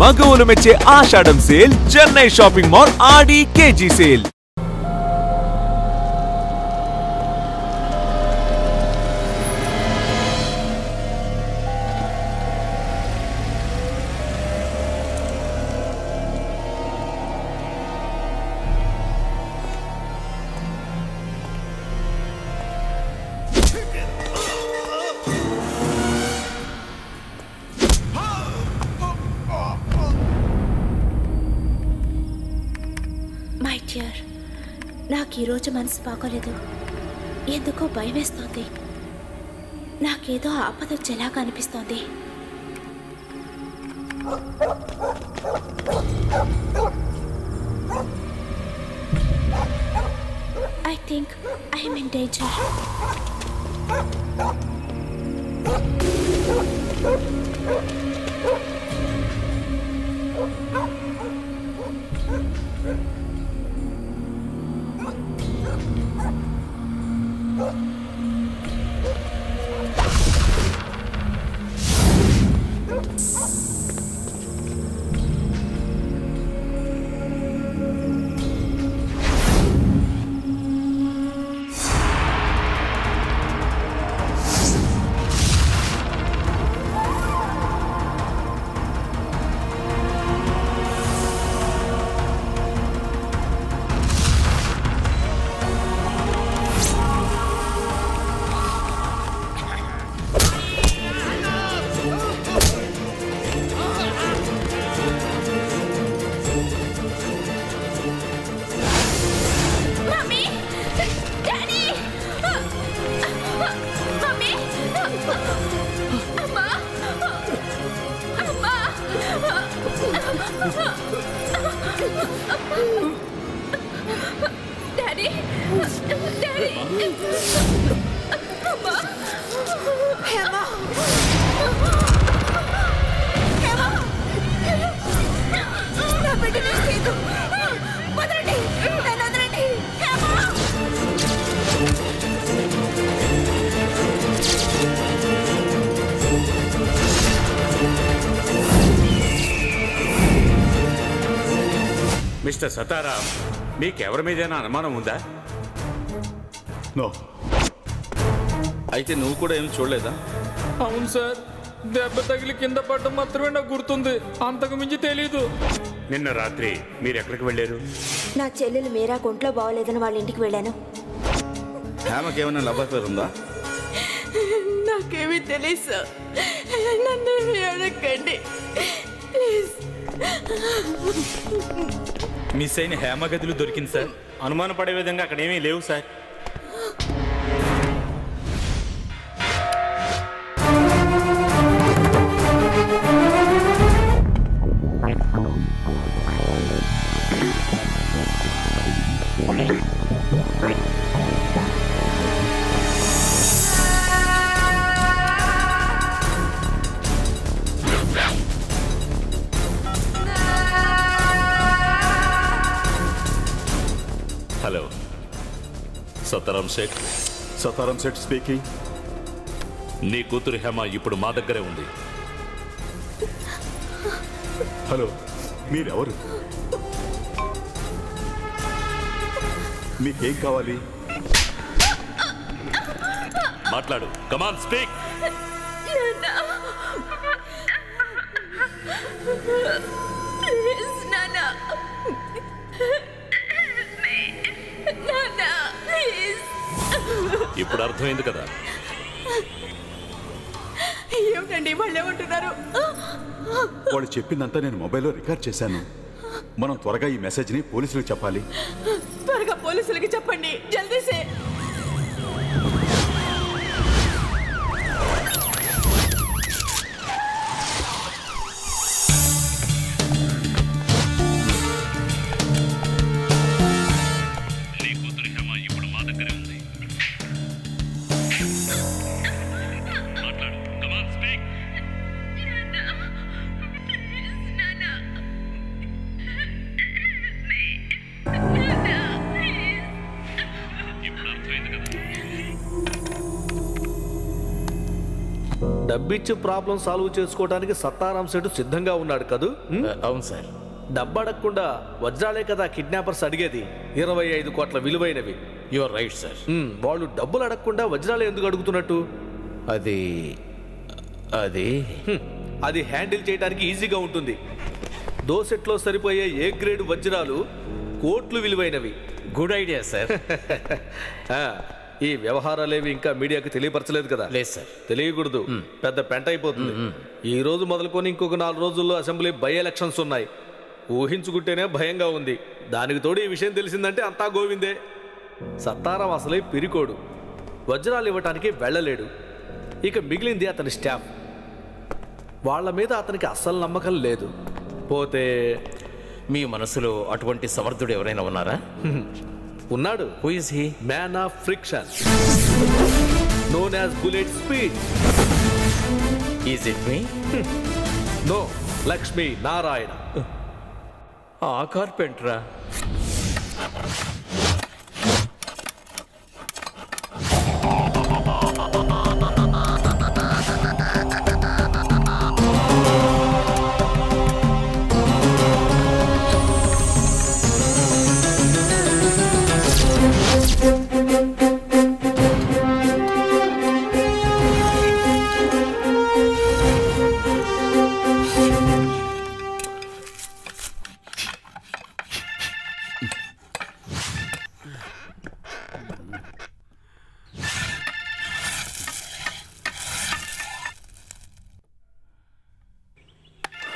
మగవులు మెచ్చే ఆషాఢం sale Chennai shopping mall ఆడి KG sale. నాకు ఈరోజు మనసు బాగోలేదు. ఎందుకో భయం వేస్తోంది. నాకేదో ఆపద వచ్చేలాగా అనిపిస్తోంది. I think I am in danger. Mister Sataram, మీకెవరి మీదైనా అనుమానం ఉందా? నో. అయితే నువ్వు కూడా ఏం చూడలేదా? అవును సార్, దెబ్బ తగిలి కింద పడడం మాత్రమే నాకు గుర్తుంది, అంతకు మించి తెలీదు. నిన్న రాత్రి మీరు ఎక్కడికి వెళ్ళారు? నా చెల్లెలు మీరా ఒంట్లో బాగోలేదని వాళ్ళ ఇంటికి వెళ్ళాను. హేమకేమైనా లవ్ అఫేర్ ఉందా? నాకేమీ తెలియదు సార్, నన్ను అడగండి. మిస్ అయిన హేమ గదులు దొరికింది సార్. అనుమానపడే విధంగా అక్కడ ఏమీ లేవు సార్. హలో, సతారాం సేట్. సతారాం సేట్ స్పీకింగ్. నీ కూతురు హేమ ఇప్పుడు మా దగ్గరే ఉంది. హలో, మీరెవరు? మీకేం కావాలి? మాట్లాడు, కమాన్ స్పీక్. ఇప్పుడు అర్థమైంది కదా? ఏమిటండి వాళ్ళు ఏమంటున్నారు? వాళ్ళు చెప్పిందంతా నేను మొబైల్లో రికార్డ్ చేశాను. మనం త్వరగా ఈ మెసేజ్ని పోలీసులకు చెప్పాలి. త్వరగా పోలీసులకి చెప్పండి, జల్దీసే. ఇప్పుడు డబ్బిచ్చి ప్రాబ్లం సాల్వ్ చేసుకోవడానికి సత్తారాం సెట్ సిద్ధంగా ఉన్నాడు కదూ? అవును సార్. డబ్బు అడగకుండా వజ్రాలే కదా కిడ్నాపర్స్ అడిగేది, 25 కోట్ల విలువైనవి. Your right sir. వాళ్ళు డబ్బులు అడగకుండా వజ్రాలు ఎందుకు అడుగుతున్నట్టు? అది అది హ్యాండిల్ చేయడానికి ఈజీగా ఉంటుంది. దోసెట్లో సరిపోయే ఏ గ్రేడ్ వజ్రాలు కోట్లు విలువైనవి. Good idea sir. ఈ వ్యవహారాలేవి ఇంకా మీడియాకి తెలియపరచలేదు కదా? లేదు సార్. తెలియకూడదు, పెద్ద పెంట అయిపోతుంది. ఈ రోజు మొదలుకొని ఇంకొక 4 రోజుల్లో అసెంబ్లీ బై ఎలక్షన్స్ ఉన్నాయి. ఊహించుకుంటేనే భయంగా ఉంది. దానికి తోడు ఈ విషయం తెలిసిందంటే అంతా గోవిందే. సత్తారాం అసలే పిరికోడు, వజ్రాలు ఇవ్వటానికి వెళ్ళలేడు. ఇక మిగిలింది అతని స్టాఫ్. వాళ్ళ మీద అతనికి అస్సలు నమ్మకం లేదు. పోతే మీ మనసులో అటువంటి సమర్థుడు ఎవరైనా ఉన్నారా? ఉన్నాడు. Who is he? Man of friction, known as bullet speed. Is it me? No, Lakshmi Narayana. ఆ కార్పెంటరా?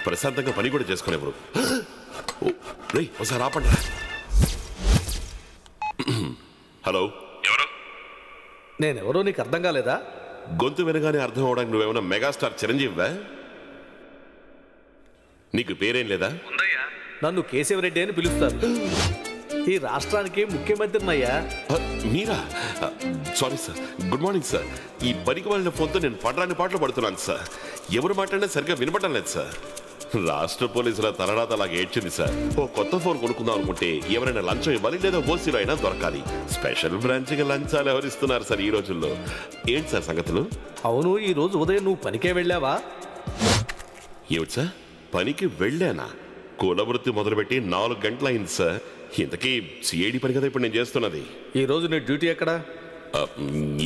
ప్రశాంతంగా పని కూడా చేసుకునేవారు. ఒకసారి ఆపండి. హలో, ఎవరు? నేనెవరో నీకు అర్థం కాలేదా? గొంతు వినగానే అర్థం అవడానికి నువ్వేమన్నా మెగాస్టార్ చిరంజీవివా? నీకు పేరేం లేదా? నన్ను కేశవరెడ్డి అని పిలుస్తారు. ఈ రాష్ట్రానికి ముఖ్యమంత్రినయ్యా. మీరా? Sorry sir. Good morning sir. ఈ పనికి వాళ్ళ ఫోన్తో నేను పడరాని పాటలు పడుతున్నాను సార్. ఎవరు మాట్లాడినా సరిగ్గా వినపడడం లేదు సార్. రాష్ట్ర పోలీసుల తలరాత అలాగే ఏడ్చింది సార్. ఓ కొత్త ఫోన్ కొనుక్కుందాం అనుకుంటే ఎవరైనా లంచం ఇవ్వాలి, లేదా ఓసీలో అయినా దొరకాలి. స్పెషల్ బ్రాంచ్కి లంచాలు ఎవరిస్తున్నారు సార్ ఈ రోజుల్లో? ఏంటి సార్ సంగతులు? అవును, ఈ రోజు ఉదయం నువ్వు పనికే వెళ్ళావా? ఏమిటి సార్, పనికి వెళ్ళానా? కుల వృత్తి మొదలుపెట్టి 4 గంటలు అయింది సార్. ఇంతకీ సిఐడి పని కదా ఇప్పుడు నేను చేస్తున్నది. ఈ రోజు నీ డ్యూటీ ఎక్కడ?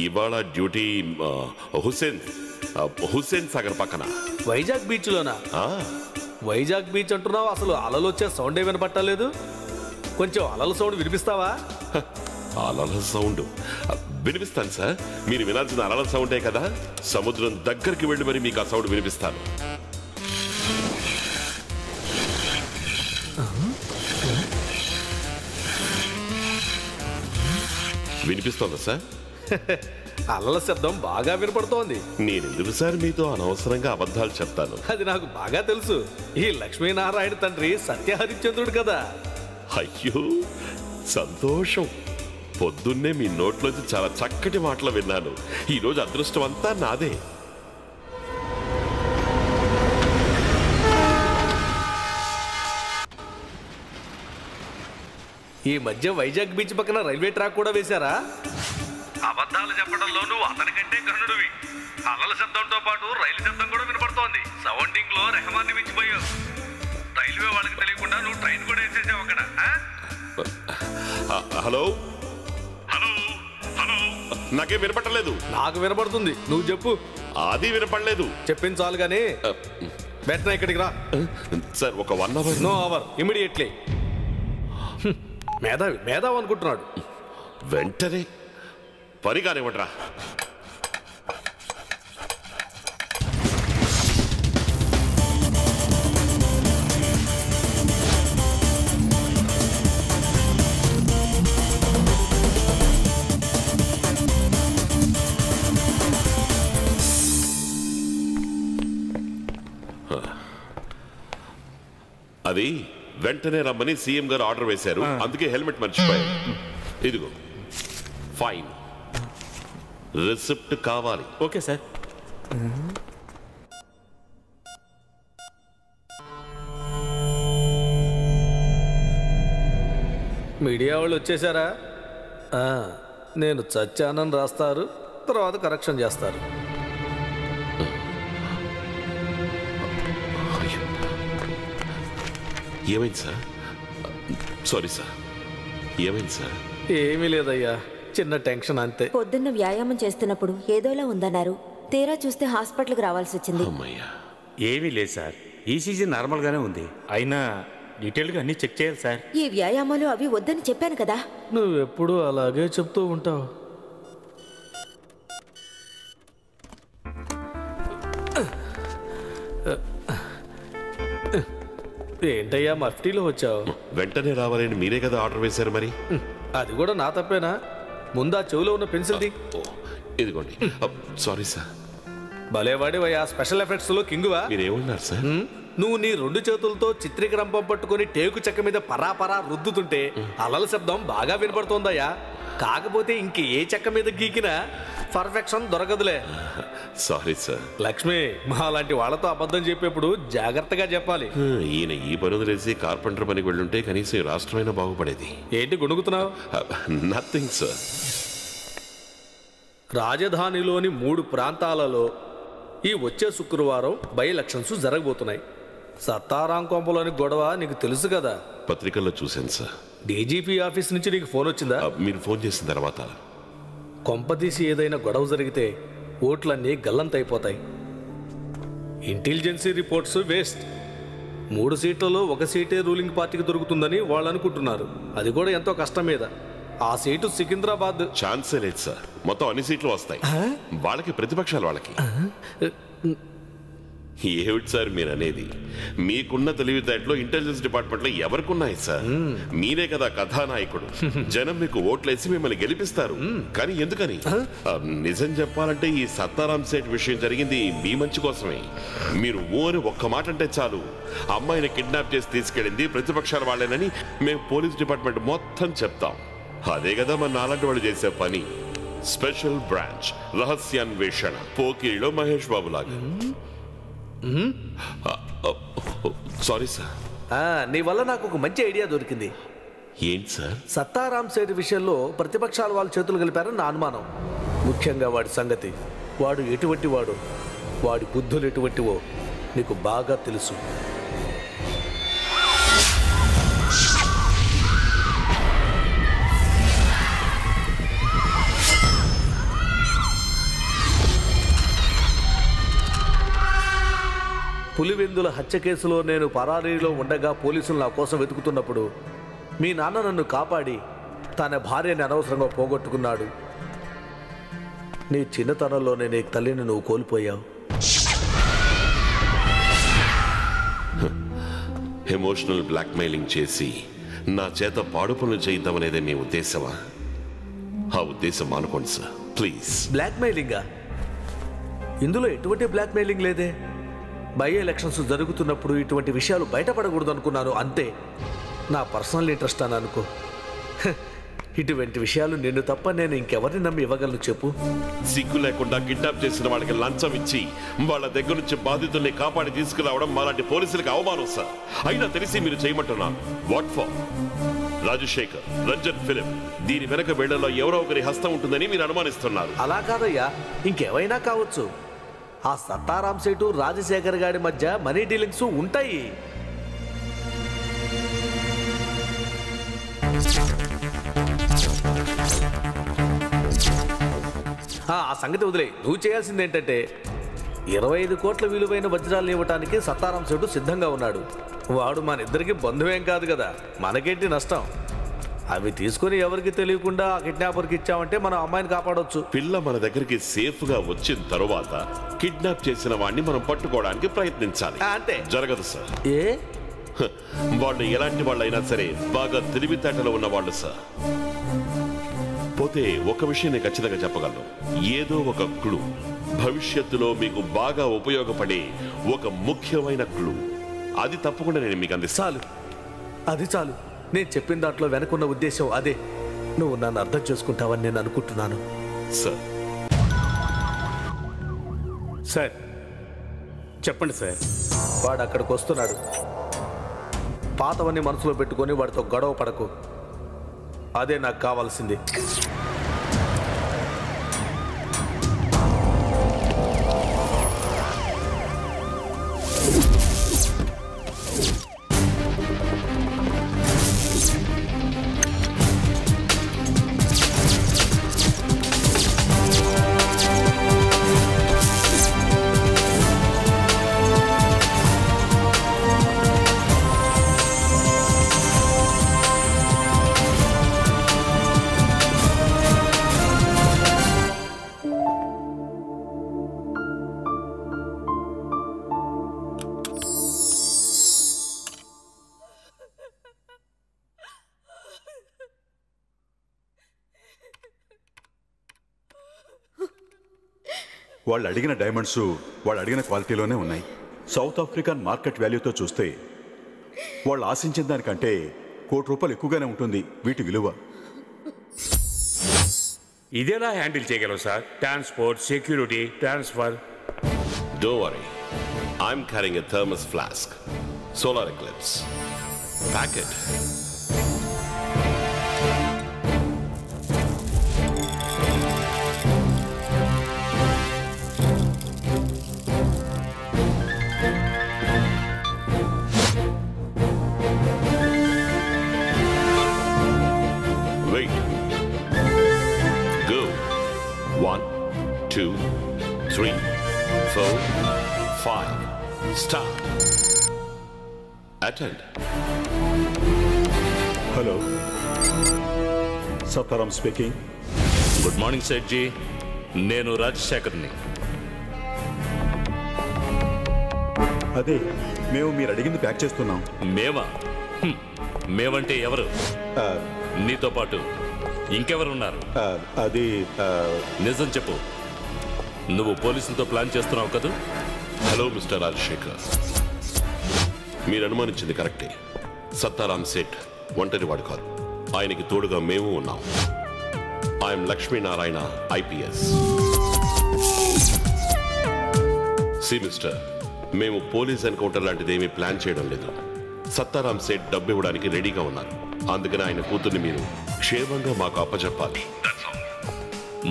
ఇవాళ డ్యూటీ హుస్సేన్ సాగర్ పక్కన వైజాగ్ బీచ్ లోనా? వైజాగ్ బీచ్ అంటున్నావు, అసలు అలలు వచ్చే సౌండే వినపట్టలేదు. కొంచెం అలల సౌండ్ వినిపిస్తావా? అలల సౌండ్ వినిపిస్తాను సార్. మీరు వినాల్సిన అలల సౌండే కదా. సముద్రం దగ్గరికి వెళ్ళి మరి మీకు ఆ సౌండ్ వినిపిస్తాను. వినిపిస్తోందా సార్? అలల శబ్దం బాగా వినపడుతోంది. నేనెందుకు సార్ మీతో అనవసరంగా అబద్ధాలు చెప్తాను? అది నాకు బాగా తెలుసు. ఈ లక్ష్మీనారాయణ తండ్రి సత్యహరిశ్చంద్రుడు కదా. అయ్యో సంతోషం. పొద్దున్నే మీ నోట్లోంచి చాలా చక్కటి మాటలు విన్నాను. ఈరోజు అదృష్టం అంతా నాదే. ఈ మధ్య వైజాగ్ బీచ్ పక్కన రైల్వే ట్రాక్ కూడా వేశారా? అబద్ధాలు చెప్పడంలో నువ్వు అతనికంటే కర్ణుడివి. అలల శబ్దంతో పాటు రైలు శబ్దం కూడా వినపడుతోంది. సౌండింగ్ లో రెహమాన్ని మించిపోయావు. రైల్వే వాళ్ళకి తెలియకుండా నువ్వు ట్రైన్ కూడా వేసేసావు అక్కడ. హలో హలో హలో, నాకేం వినపడలేదు. నాకు వినపడుతుంది, నువ్వు చెప్పు. అది వినపడలేదు. చెప్పింది చాలు గానీ వెంటనే ఇక్కడికి రా. సార్ ఒక 1 అవర్. No hour, immediately. మేధావి అనుకుంటున్నాడు. వెంటనే పని కానివ్వండిరా. అది వెంటనే రమ్మని సీఎం గారు ఆర్డర్ వేశారు. అందుకే హెల్మెట్ మర్చిపోయారు. ఇదిగో ఫైన్. రిసిప్ట్ కావాలి. Okay sir. మీడియా వాళ్ళు వచ్చేసారా? నేను చచ్చానని రాస్తారు, తర్వాత కరెక్షన్ చేస్తారు. ఏమైంది సార్? సారీ సార్, ఏమైంది సార్? ఏమీ లేదయ్యా, చిన్న టెన్షన్ అంతే. పొద్దున్న వ్యాయామం చేస్తున్నప్పుడు ఏదోలా ఉందన్నారు. తీరా చూస్తే హాస్పిటల్కి రావాల్సి వచ్చింది. అమ్మయ్యా. ఏమీ లేదు సార్, ఈసీజీ నార్మల్గానే ఉంది. అయినా డీటెయిల్గా అన్నీ చెక్ చేయాలి సార్. ఈ వ్యాయామాలు అవి వద్దని చెప్పాను కదా. నువ్వెప్పుడు అలాగే చెప్తూ ఉంటావు. ఏంటయ్యా మఫ్టీలో వచ్చావు? వెంటనే రావాలని మీరే కదా ఆర్డర్ వేశారు మరి. అది కూడా నా తప్పేనా? ముందా చెవులో ఉన్న పెన్సిల్ది. ఇదిగోండి. Sorry sir. భలేవాడివయ్యా, స్పెషల్ ఎఫెక్ట్స్ లో కింగువా. మీరేమన్నారు సార్? నువ్వు నీ 2 చేతులతో చిత్రీకరంపం పట్టుకొని టేకు చెక్క మీద పరాపరా రుద్దుతుంటే అలల శబ్దం బాగా వినపడుతోందయ్యా. కాకపోతే ఇంక ఏ చెక్క మీద గీకినా పర్ఫెక్షన్ దొరకదులే. Sorry sir. లక్ష్మి, మా లాంటి వాళ్ళతో అబద్ధం చెప్పేప్పుడు జాగ్రత్తగా చెప్పాలి. ఈయన ఈ పనులు వేసి కార్పెంటర్ పనికి వెళ్ళుంటే కనీసం ఈ రాష్ట్రమైనా బాగుపడేది. ఏంటి గుణుగుతున్నావు? Nothing sir. రాజధానిలోని 3 ప్రాంతాలలో ఈ వచ్చే శుక్రవారం బై ఎలక్షన్స్ జరగబోతున్నాయి. సత్తారాం కొంపలోని గొడవ నీకు తెలుసు కదా. పత్రికల్లో చూశాను సార్. డీజీపీ ఆఫీస్ నుంచి నీకు ఫోన్ వచ్చిందా? మీరు ఫోన్ చేసిన తర్వాత కొంపదీసి ఏదైనా గొడవ జరిగితే ఓట్లన్నీ గల్లంతైపోతాయి. ఇంటెలిజెన్సీ రిపోర్ట్స్ వేస్ట్. 3 సీట్లలో 1 సీటే రూలింగ్ పార్టీకి దొరుకుతుందని వాళ్ళు అనుకుంటున్నారు. అది కూడా ఎంతో కష్టం మీద. ఆ సీటు సికింద్రాబాద్. ఛాన్సే లేదు సార్. మొత్తం అన్ని సీట్లు వస్తాయి వాళ్ళకి, ప్రతిపక్షాలు వాళ్ళకి. ఏమిటి సార్ మీరు అనేది? మీకున్న తెలివితేటలో ఇంటెలిజెన్స్ డిపార్ట్మెంట్ లో ఎవరికున్నాయి సార్? మీరే కదా కథానాయకుడు. జనం మీకు ఓట్లేసి మిమ్మల్ని గెలిపిస్తారు. కానీ ఎందుకని? నిజం చెప్పాలంటే ఈ సత్తారాం సేట్ విషయం జరిగింది మీ మంచి కోసమే. మీరు ఓని ఒక్క మాట అంటే చాలు, అమ్మాయిని కిడ్నాప్ చేసి తీసుకెళ్ళింది ప్రతిపక్షాల వాళ్ళేనని మేము పోలీస్ డిపార్ట్మెంట్ మొత్తం చెప్తాం. అదే కదా మన నాలాంటి వాళ్ళు చేసే పని. స్పెషల్ బ్రాంచ్, రహస్యాన్వేషణ, పోకిరిలో మహేష్ బాబు లాగా. Sorry sir. నీ వల్ల నాకు ఒక మంచి ఐడియా దొరికింది. ఏంటి సార్? సత్తారాం సేటు విషయంలో ప్రతిపక్షాల వాళ్ళ చేతులు కలిపారని నా అనుమానం. ముఖ్యంగా వాడి సంగతి. వాడు ఎటువంటి వాడు, వాడి బుద్ధులు ఎటువంటివో నీకు బాగా తెలుసు. పులివెందుల హత్య కేసులో నేను పరారీలో ఉండగా పోలీసులు నా కోసం వెతుకుతున్నప్పుడు మీ నాన్న నన్ను కాపాడి తన భార్యని అనవసరంగా పోగొట్టుకున్నాడు. నీ చిన్నతనంలోనే నీ తల్లిని నువ్వు కోల్పోయావు. ఎమోషనల్ బ్లాక్మెయిలింగ్ చేసి నా చేత పాడు పనులు చేయిద్దామనేదే మీ ఉద్దేశమా? ఆ ఉద్దేశం మానుకోండి సార్ ప్లీజ్. బ్లాక్మెయిలింగా? ఇందులో ఎటువంటి బ్లాక్మెయిలింగ్ లేదే. బై ఎలక్షన్స్ జరుగుతున్నప్పుడు ఇటువంటి విషయాలు బయటపడకూడదు అనుకున్నాను అంతే. నా పర్సనల్ ఇంట్రెస్ట్ అని అనుకో. ఇటువంటి విషయాలు నిన్ను తప్ప నేను ఇంకెవరిని నమ్మి ఇవ్వగలను చెప్పు? సిగ్గు లేకుండా కిడ్నాప్ చేసిన వాళ్ళకి లంచం ఇచ్చి వాళ్ళ దగ్గర నుంచి బాధితుల్ని కాపాడి తీసుకురావడం మాలాంటి పోలీసులకు అవమానం సార్. అయినా తెలిసి మీరు చేయమంటున్నారు. What for? Rajasekhar, Ranjan film, దీని వెనక వేళ్లలో ఎవరో ఒకరి హస్తం ఉంటుందని మీరు అనుమానిస్తున్నారు. అలా కాదయ్యా, ఇంకేమైనా కావచ్చు. ఆ సత్తారాం సేటు రాజశేఖర్ గారి మధ్య మనీ డీలింగ్స్ ఉంటాయి. ఆ సంగతి వదిలే. నువ్వు చేయాల్సింది ఏంటంటే 25 కోట్ల విలువైన వజ్రాలు ఇవ్వటానికి సత్తారాం సేటు సిద్ధంగా ఉన్నాడు. వాడు మన ఇద్దరికి బంధువేం కాదు కదా, మనకేంటి నష్టం? అవి తీసుకుని ఎవరికి తెలియకుండా ఆ కిడ్నాపర్కి ఇచ్చామంటే మనం అమ్మాయిని కాపాడవచ్చు. పిల్ల మన దగ్గరికి సేఫ్ గా వచ్చిన తరువాత కిడ్నాప్ చేసిన వాడిని మనం పట్టుకోవడానికి ప్రయత్నించాలి. అంతే. జరగదు సార్. ఏ? వాళ్ళు ఎలాంటి వాళ్ళైనా సరే బాగా తెలివితేటలు ఉన్న వాళ్ళు సార్. పోతే ఒక విషయం నేను ఖచ్చితంగా చెప్పగలను. ఏదో ఒక క్లూ, భవిష్యత్తులో మీకు బాగా ఉపయోగపడే ఒక ముఖ్యమైన క్లూ, అది తప్పకుండా నేను మీకు అందిస్తాను. అది చాలు. నేను చెప్పిన దాంట్లో వెనకున్న ఉద్దేశం అదే. నువ్వు నన్ను అర్థం చేసుకుంటావని నేను అనుకుంటున్నాను. సార్. సార్ చెప్పండి సార్. వాడు అక్కడికి వస్తున్నాడు. పాతవన్నీ మనసులో పెట్టుకొని వాడితో గొడవ పడకు. అదే నాకు కావాల్సింది. వాళ్ళు అడిగిన డైమండ్స్ వాళ్ళు అడిగిన క్వాలిటీలోనే ఉన్నాయి. సౌత్ ఆఫ్రికన్ మార్కెట్ వాల్యూతో చూస్తే వాళ్ళు ఆశించిన దానికంటే ₹1,00,00,000 ఎక్కువగానే ఉంటుంది వీటి విలువ. ఇదేలా హ్యాండిల్ చేయగలం sir? Transport, security, transfer. Don't worry. I'm carrying a thermos flask. Solar eclipse. Pack it. Wait. Go. 1, 2, 3, 4, 5. Start. Attend. Hello, Sattaram speaking. Good morning Sethji, నేను రాజశేఖర్ని. అదే మేము మీరు అడిగింది ప్యాక్ చేస్తున్నాం. మేమా? మేమంటే ఎవరు? నీతో పాటు ఇంకెవరున్నారు? అది నిజం చెప్పు, నువ్వు పోలీసులతో ప్లాన్ చేస్తున్నావు కదా? హలో మిస్టర్ రాజశేఖర్, మీరు అనుమానించింది కరెక్టే. సత్తారాం సేట్ ఒంటరివాడు కాదు, ఆయనకి తోడుగా మేము ఉన్నాం. I'm Lakshminarayana IPS. See mister, మేము పోలీస్ ఎన్కౌంటర్ లాంటిది ఏమీ ప్లాన్ చేయడం లేదు. సత్తారాం సేట్ డబ్బు ఇవ్వడానికి రెడీగా ఉన్నారు. అందుకని ఆయన కూతుర్ని మీరు క్షేమంగా మాకు అప్పచెప్పాలి.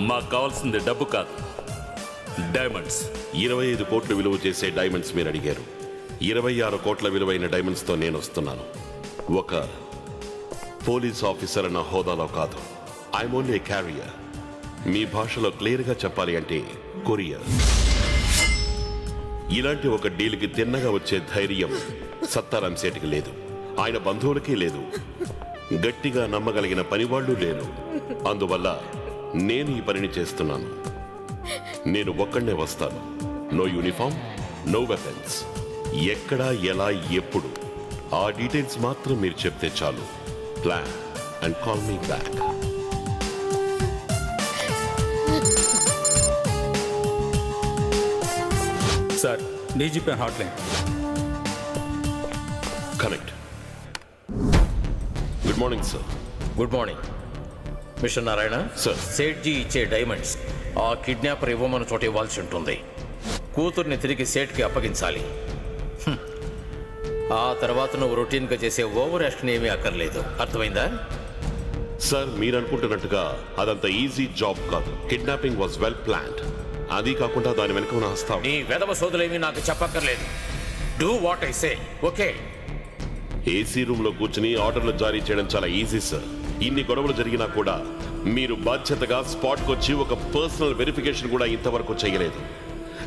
మాకు కావాల్సింది డబ్బు కాదు, డైమండ్స్. 25 కోట్లు విలువ చేసే డైమండ్స్ మీరు అడిగారు. 26 కోట్ల విలువైన డైమండ్స్తో నేను వస్తున్నాను. ఒక పోలీస్ ఆఫీసర్ అన్న హోదాలో కాదు. I'm only a carrier. మీ భాషలో క్లియర్గా చెప్పాలి అంటే కొరియర్. ఇలాంటి ఒక డీల్కి తిన్నగా వచ్చే ధైర్యం సత్తారాం సేట్కి లేదు, ఆయన బంధువులకి లేదు, గట్టిగా నమ్మగలిగిన పనివాళ్లు లేరు. అందువల్ల నేను ఈ పనిని చేస్తున్నాను. నేను ఒక్కడే వస్తాను. No uniform, no weapons. ఎక్కడ, ఎలా, ఎప్పుడు ఆ డీటెయిల్స్ మాత్రం మీరు చెప్తే చాలు. Plan and call me back. Sir, DGP hotline. Connect. Good morning sir. Good morning mister Narayana. Sir, Sethji ఇచ్చే డైమండ్స్ ఆ కిడ్నాపర్ ఇవ్వమని చోట ఇవ్వాల్సి ఉంటుంది. కూతుర్ని తిరిగి సేట్కి అప్పగించాలి. ఆ తర్వాత నువ్వు రొటీన్గా చేసే ఓవర్ యాక్షన్ ఏమీ అక్కర్లేదు. అర్థమైందా? సార్, మీరు అనుకుంటున్నట్టుగా అదంత ఈజీ జాబ్ కాదు. Kidnapping was well planned. అది కాకుండా దాని వెనుక ఉన్న హస్తం. నీ వెధవ సోదులేమీ నాకు చెప్పక్కర్లేదు. Do what I say, okay? AC room లో కూర్చుని ఆర్డర్లు జారీ చేయడం చాలా ఈజీ సార్. ఇన్ని గొడవలు జరిగినా కూడా మీరు బాధ్యతగా స్పాట్కి వచ్చి ఒక పర్సనల్ వెరిఫికేషన్ కూడా ఇంతవరకు చేయలేదు.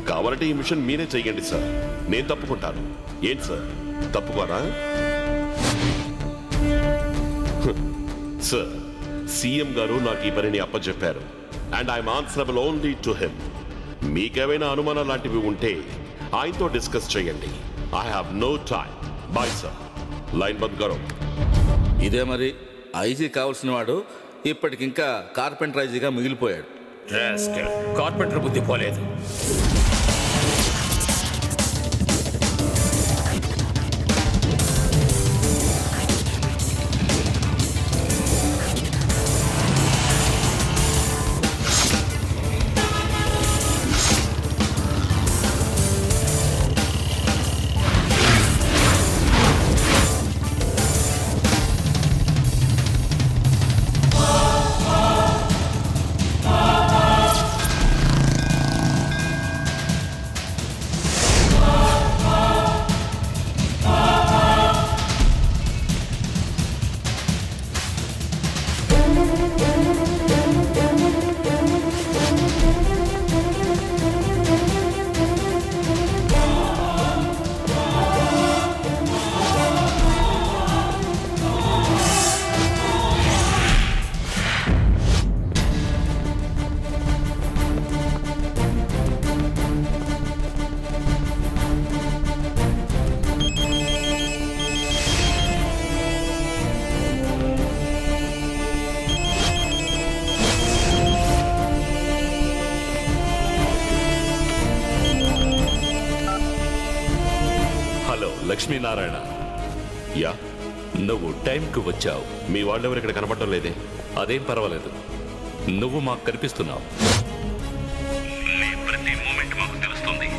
కావాలంటే ఈ మిషన్ మీరే చెయ్యండి సార్, నేను తప్పుకుంటాను. ఏంటి సార్, తప్పుకోరా? సార్, సీఎం గారు నాకు ఈ పనిని అప్పచెప్పారు and I'm answerable only to him. మీకేమైనా అనుమానం లాంటివి ఉంటే ఆయనతో డిస్కస్ చేయండి. I have no time. Bye sir. Line బంద్ కరో. ఇదే మరి ఐజీ కావాల్సిన వాడు ఇప్పటికింకా కార్పెంటర్ ఐజీగా మిగిలిపోయాడు. కార్పెంటర్ బుద్ధి పోలేదు. లక్ష్మీనారాయణ, యా, నువ్వు టైంకి వచ్చావు. మీ వాళ్ళెవరు ఇక్కడ కనపడటం లేదే? అదేం పర్వాలేదు, నువ్వు మాకు కనిపిస్తున్నావు. నీ ప్రతి మూమెంట్ మాకు తెలుస్తుంది.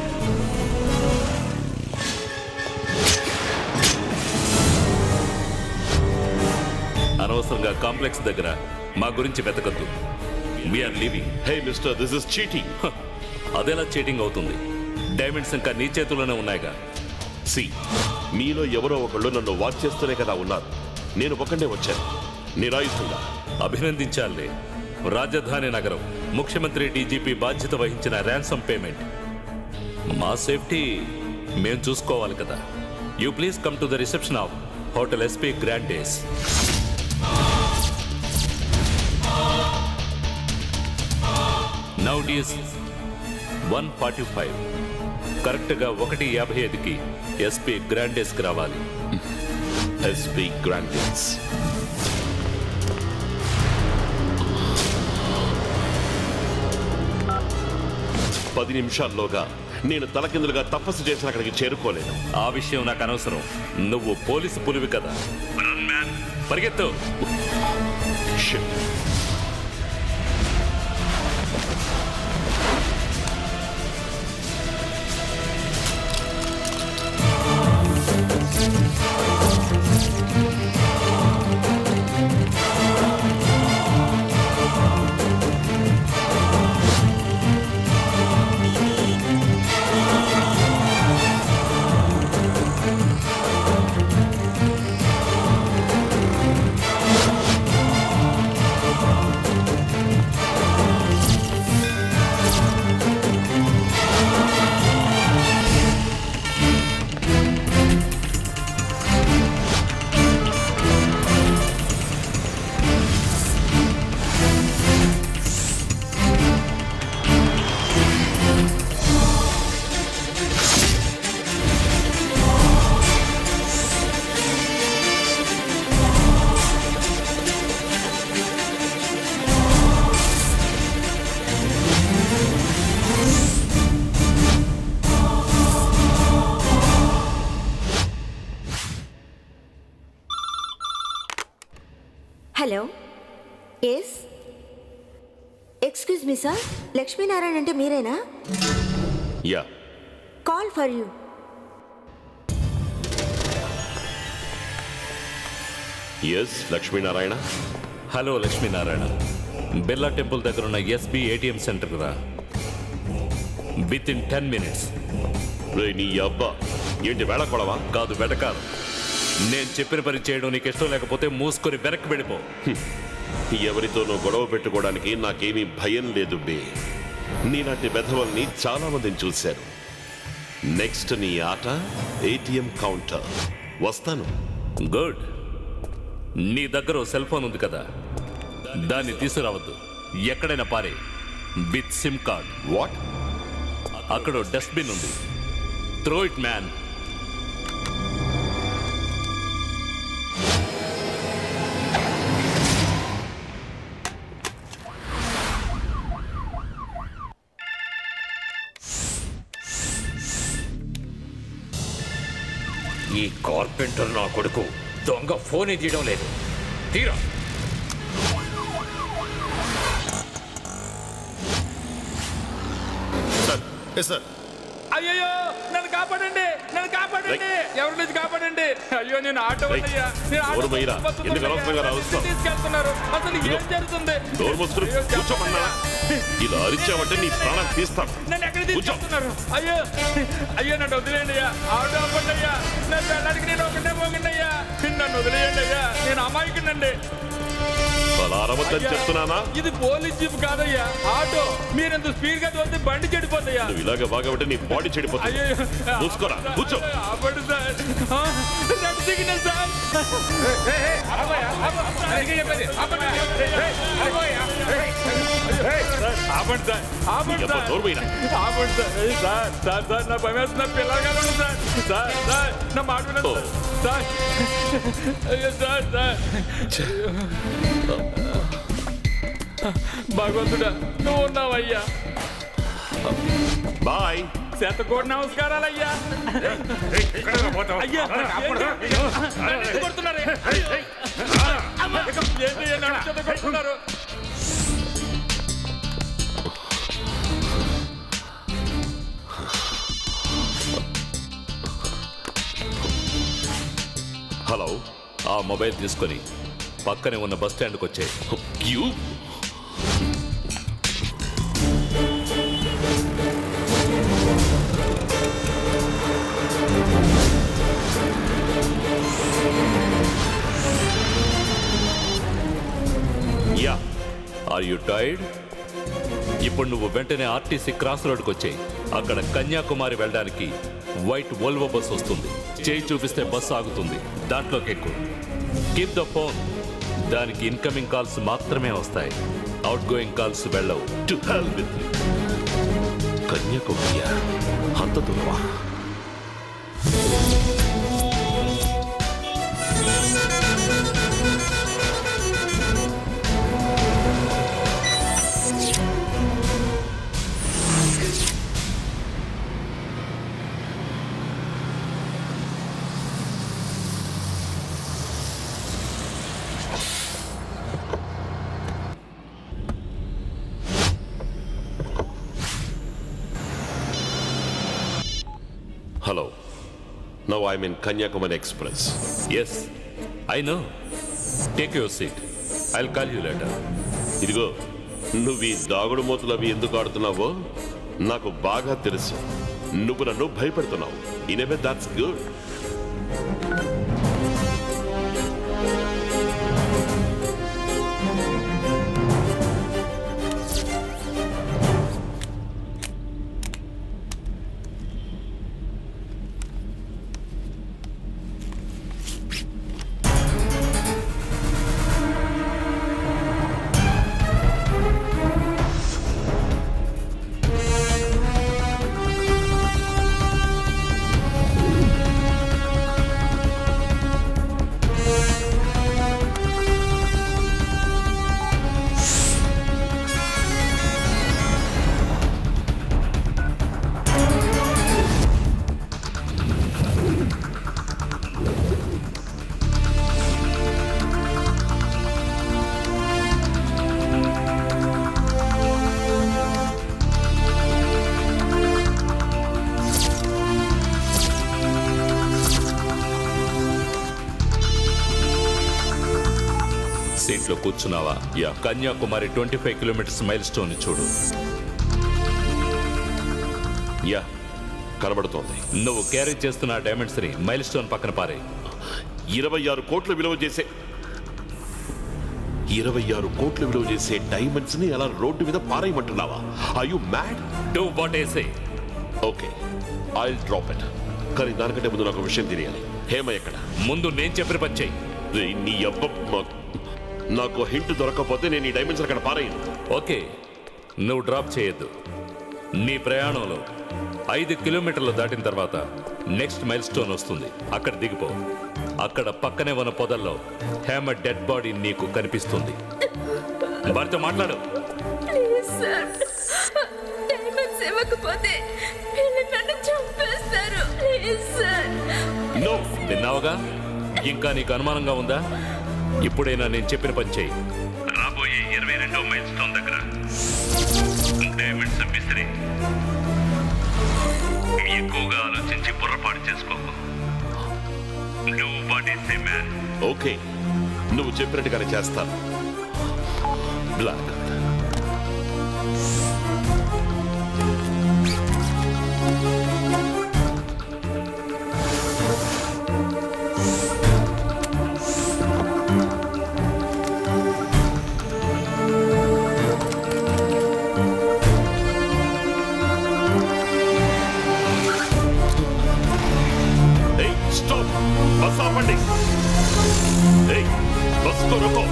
అనవసరంగా కాంప్లెక్స్ దగ్గర మా గురించి వెతకద్దు. We're leaving. Hey mister, this is cheating. అదెలా చీటింగ్ అవుతుంది? డైమండ్స్ ఇంకా నీ చేతుల్లోనే ఉన్నాయిగా. సి, మీలో ఎవరో ఒకళ్ళు నన్ను వాచ్ చేస్తూనే కదా ఉన్నారు. నేను ఒకటే వచ్చాను నిరాయుధంగా. అభినందించాలే. రాజధాని నగరం ముఖ్యమంత్రి డీజీపీ బాధ్యత వహించిన ర్యాన్సమ్ పేమెంట్. మా సేఫ్టీ మేము చూసుకోవాలి కదా. You please come to the reception of hotel SP grand days. Now it is 1:45. కరెక్ట్గా 1:55కి ఎస్పీ గ్రాండ్ డేస్కి రావాలి. SP grand days. పది నిమిషాల్లోగా నేను తలకిందులుగా తపస్సు చేసిన అక్కడికి చేరుకోలేను. ఆ విషయం నాకు అనవసరం. నువ్వు పోలీసు పులివి కదా. పరిగెత్తు. Hello, yes, excuse me sir, Lakshminarayana అంటే మీరేనా? Yeah. Call for you. Yes, Lakshminarayana. Hello Lakshminarayana, Birla temple దగ్గర ఉన్న ఎస్బీ ఏటీఎం సెంటర్కి రా. Within 10 minutes. నీ అబ్బా, ఏంటి వేళ కొడవా? కాదు, వెటకాలు. నేను చెప్పిన పని చేయడం నీకు ఇష్టం లేకపోతే మూసుకొని వెనక్కి వెళ్ళిపో. ఎవరితోనూ గొడవ పెట్టుకోవడానికి నాకేమీ భయం లేదు బే. నీలాంటి బెధవల్ని చాలా మందిని చూశాను. నెక్స్ట్ నీ ఆట ఏటీఎం కౌంటర్. వస్తాను. గుడ్. నీ దగ్గర సెల్ ఫోన్ ఉంది కదా, దాన్ని తీసుకురావద్దు. ఎక్కడైనా పారే. With SIM card. వాట్? అక్కడ డస్ట్బిన్ ఉంది. Throw it man. ఈ కార్పెంటర్ నా కొడుకు దొంగ ఫోన్ తీయడం లేదు. తీరా. సార్, అయ్యో నన్ను కాపాడండి, నన్ను కాపాడండి, ఎవరి నుంచి కాపాడండి. అయ్యో నేను ఆటో వాళ్ళయ్యా, నేను ఆటో తీసుకెళ్తున్నారు. అసలు ఏం జరుగుతుంది? ఇలా అరిచావంటే నీ ప్రాణం తీస్తాను. నన్ను ఎక్కడ తీసుకెళ్తున్నారు? అయ్యో అయ్యో, నన్ను వదిలేయండి అయ్యా, ఆటో అవ్వండి అయ్యా. నన్ను వెళ్ళడానికి నేను ఒకటే పోగండి అయ్యా, నన్ను వదిలేయండి అయ్యా, నేను అమాయకునండి. అలా అరవద్దని చెప్తున్నానా? ఇది పోలీస్ జీప్ కాదయ్యా, ఆటో. మీరెంత స్పీడ్ గా తోలితే బండి చెడిపోతాయా. నువ్వు ఇలాగ బాగా నీ బాడీ చెడిపోతుంది. చూసుకోరా, కూర్చో. అవ్వడు సార్, రెడ్ సిగ్నల్ సార్. ఆపండి సార్, ఆపండి సార్, ఆపండి సార్. సార్ సార్ నా భయం వేస్తున్న పిల్లగా సార్. సార్ సార్ నా మాట వినండి సార్. అయ్యో సార్ సార్. భగవంతుడా, నువ్వు ఉన్నావయ్యా. బాయ్. శతకోటి నమస్కారాలు అయ్యా. అయ్యా కొడుతున్నారు, కొడుతున్నారు. హలో, ఆ మొబైల్ తీసుకొని పక్కనే ఉన్న బస్ స్టాండ్కి వచ్చే. Yeah, are you tired? ఇప్పుడు నువ్వు వెంటనే ఆర్టీసీ క్రాస్ రోడ్కి వచ్చేయి. అక్కడ కన్యాకుమారి వెళ్ళడానికి వైట్ వోల్వో బస్ వస్తుంది. చేయి చూపిస్తే బస్సు ఆగుతుంది, దాంట్లోకి ఎక్కువ. Keep the phone. దానికి ఇన్కమింగ్ కాల్స్ మాత్రమే వస్తాయి, అవుట్ గోయింగ్ కాల్స్ వెళ్ళవు. To hell with me. Kanyakumari అంత దూరమా? Hello. Now I'm in Kanyakumari Express. Yes, I know. Take your seat. I'll call you later. ఇదిగో, నువ్వు ఈ దాగుడు మూతలు అవి ఎందుకు ఆడుతున్నావో నాకు బాగా తెలుసు. నువ్వు నన్ను భయపెడుతున్నావు. In a way, that's good. సీట్లో కూర్చున్నావా? Yeah. Kanyakumari 25 kilometres milestone చూడు. యా, కనబడుతోంది. నువ్వు క్యారీ చేస్తున్న డైమండ్స్ ని మైల్ స్టోన్ పక్కన పారే. 26 కోట్లు విలువ చేసే డైమండ్స్ ని అలా రోడ్డు మీద పారేయమంటున్నావా? Are you mad? Do what I say. Okay, I will drop it. కానీ దానికంటే ముందు నాకు విషయం తెలియాలి. హేమ ఎక్కడ? ముందు నేను చెప్పిన పని చెయ్యి. నీ అబ్బ, నాకు హింట్ దొరకకపోతే నేను ఈ డైమండ్స్ అక్కడ పారేయను. ఓకే, నువ్వు డ్రాప్ చేయొద్దు. నీ ప్రయాణంలో 5 కిలోమీటర్లు దాటిన తర్వాత నెక్స్ట్ మైల్ స్టోన్ వస్తుంది. అక్కడ దిగిపో. అక్కడ పక్కనే ఉన్న పొదల్లో హేమ డెడ్ బాడీ నీకు కనిపిస్తుంది. వారితో మాట్లాడు. ప్లీజ్ సార్, డైమండ్స్ ఇవ్వకపోతే నన్ను చంపేస్తారు. Please sir. నో, విన్నావుగా? ఇంకా నీకు అనుమానంగా ఉందా? ఇప్పుడైనా నేను చెప్పిన పని చేయి. రాబోయే 22వ మైల్ స్టోన్ దగ్గర డైమండ్స్ మిస్త్రీ. ఎక్కువగా ఆలోచించి పొరపాటు చేసుకోకు. నువ్వు వాడేసే మ్యాన్. ఓకే, నువ్వు చెప్పినట్టుగానే చేస్తాను. బ్లాక్ बस आपंडी. बस को रोको.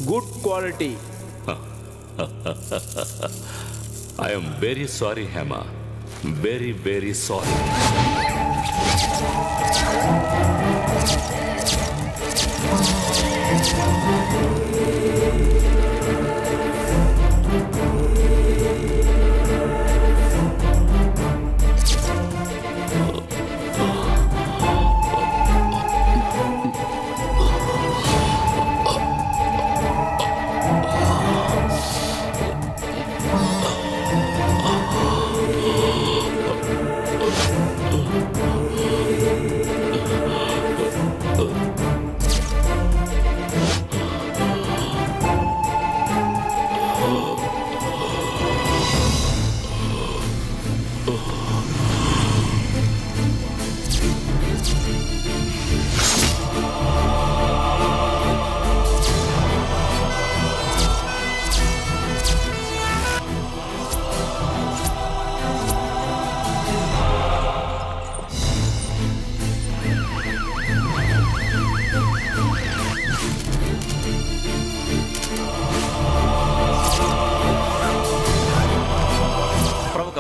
Good quality. I am very sorry Hema, very very sorry.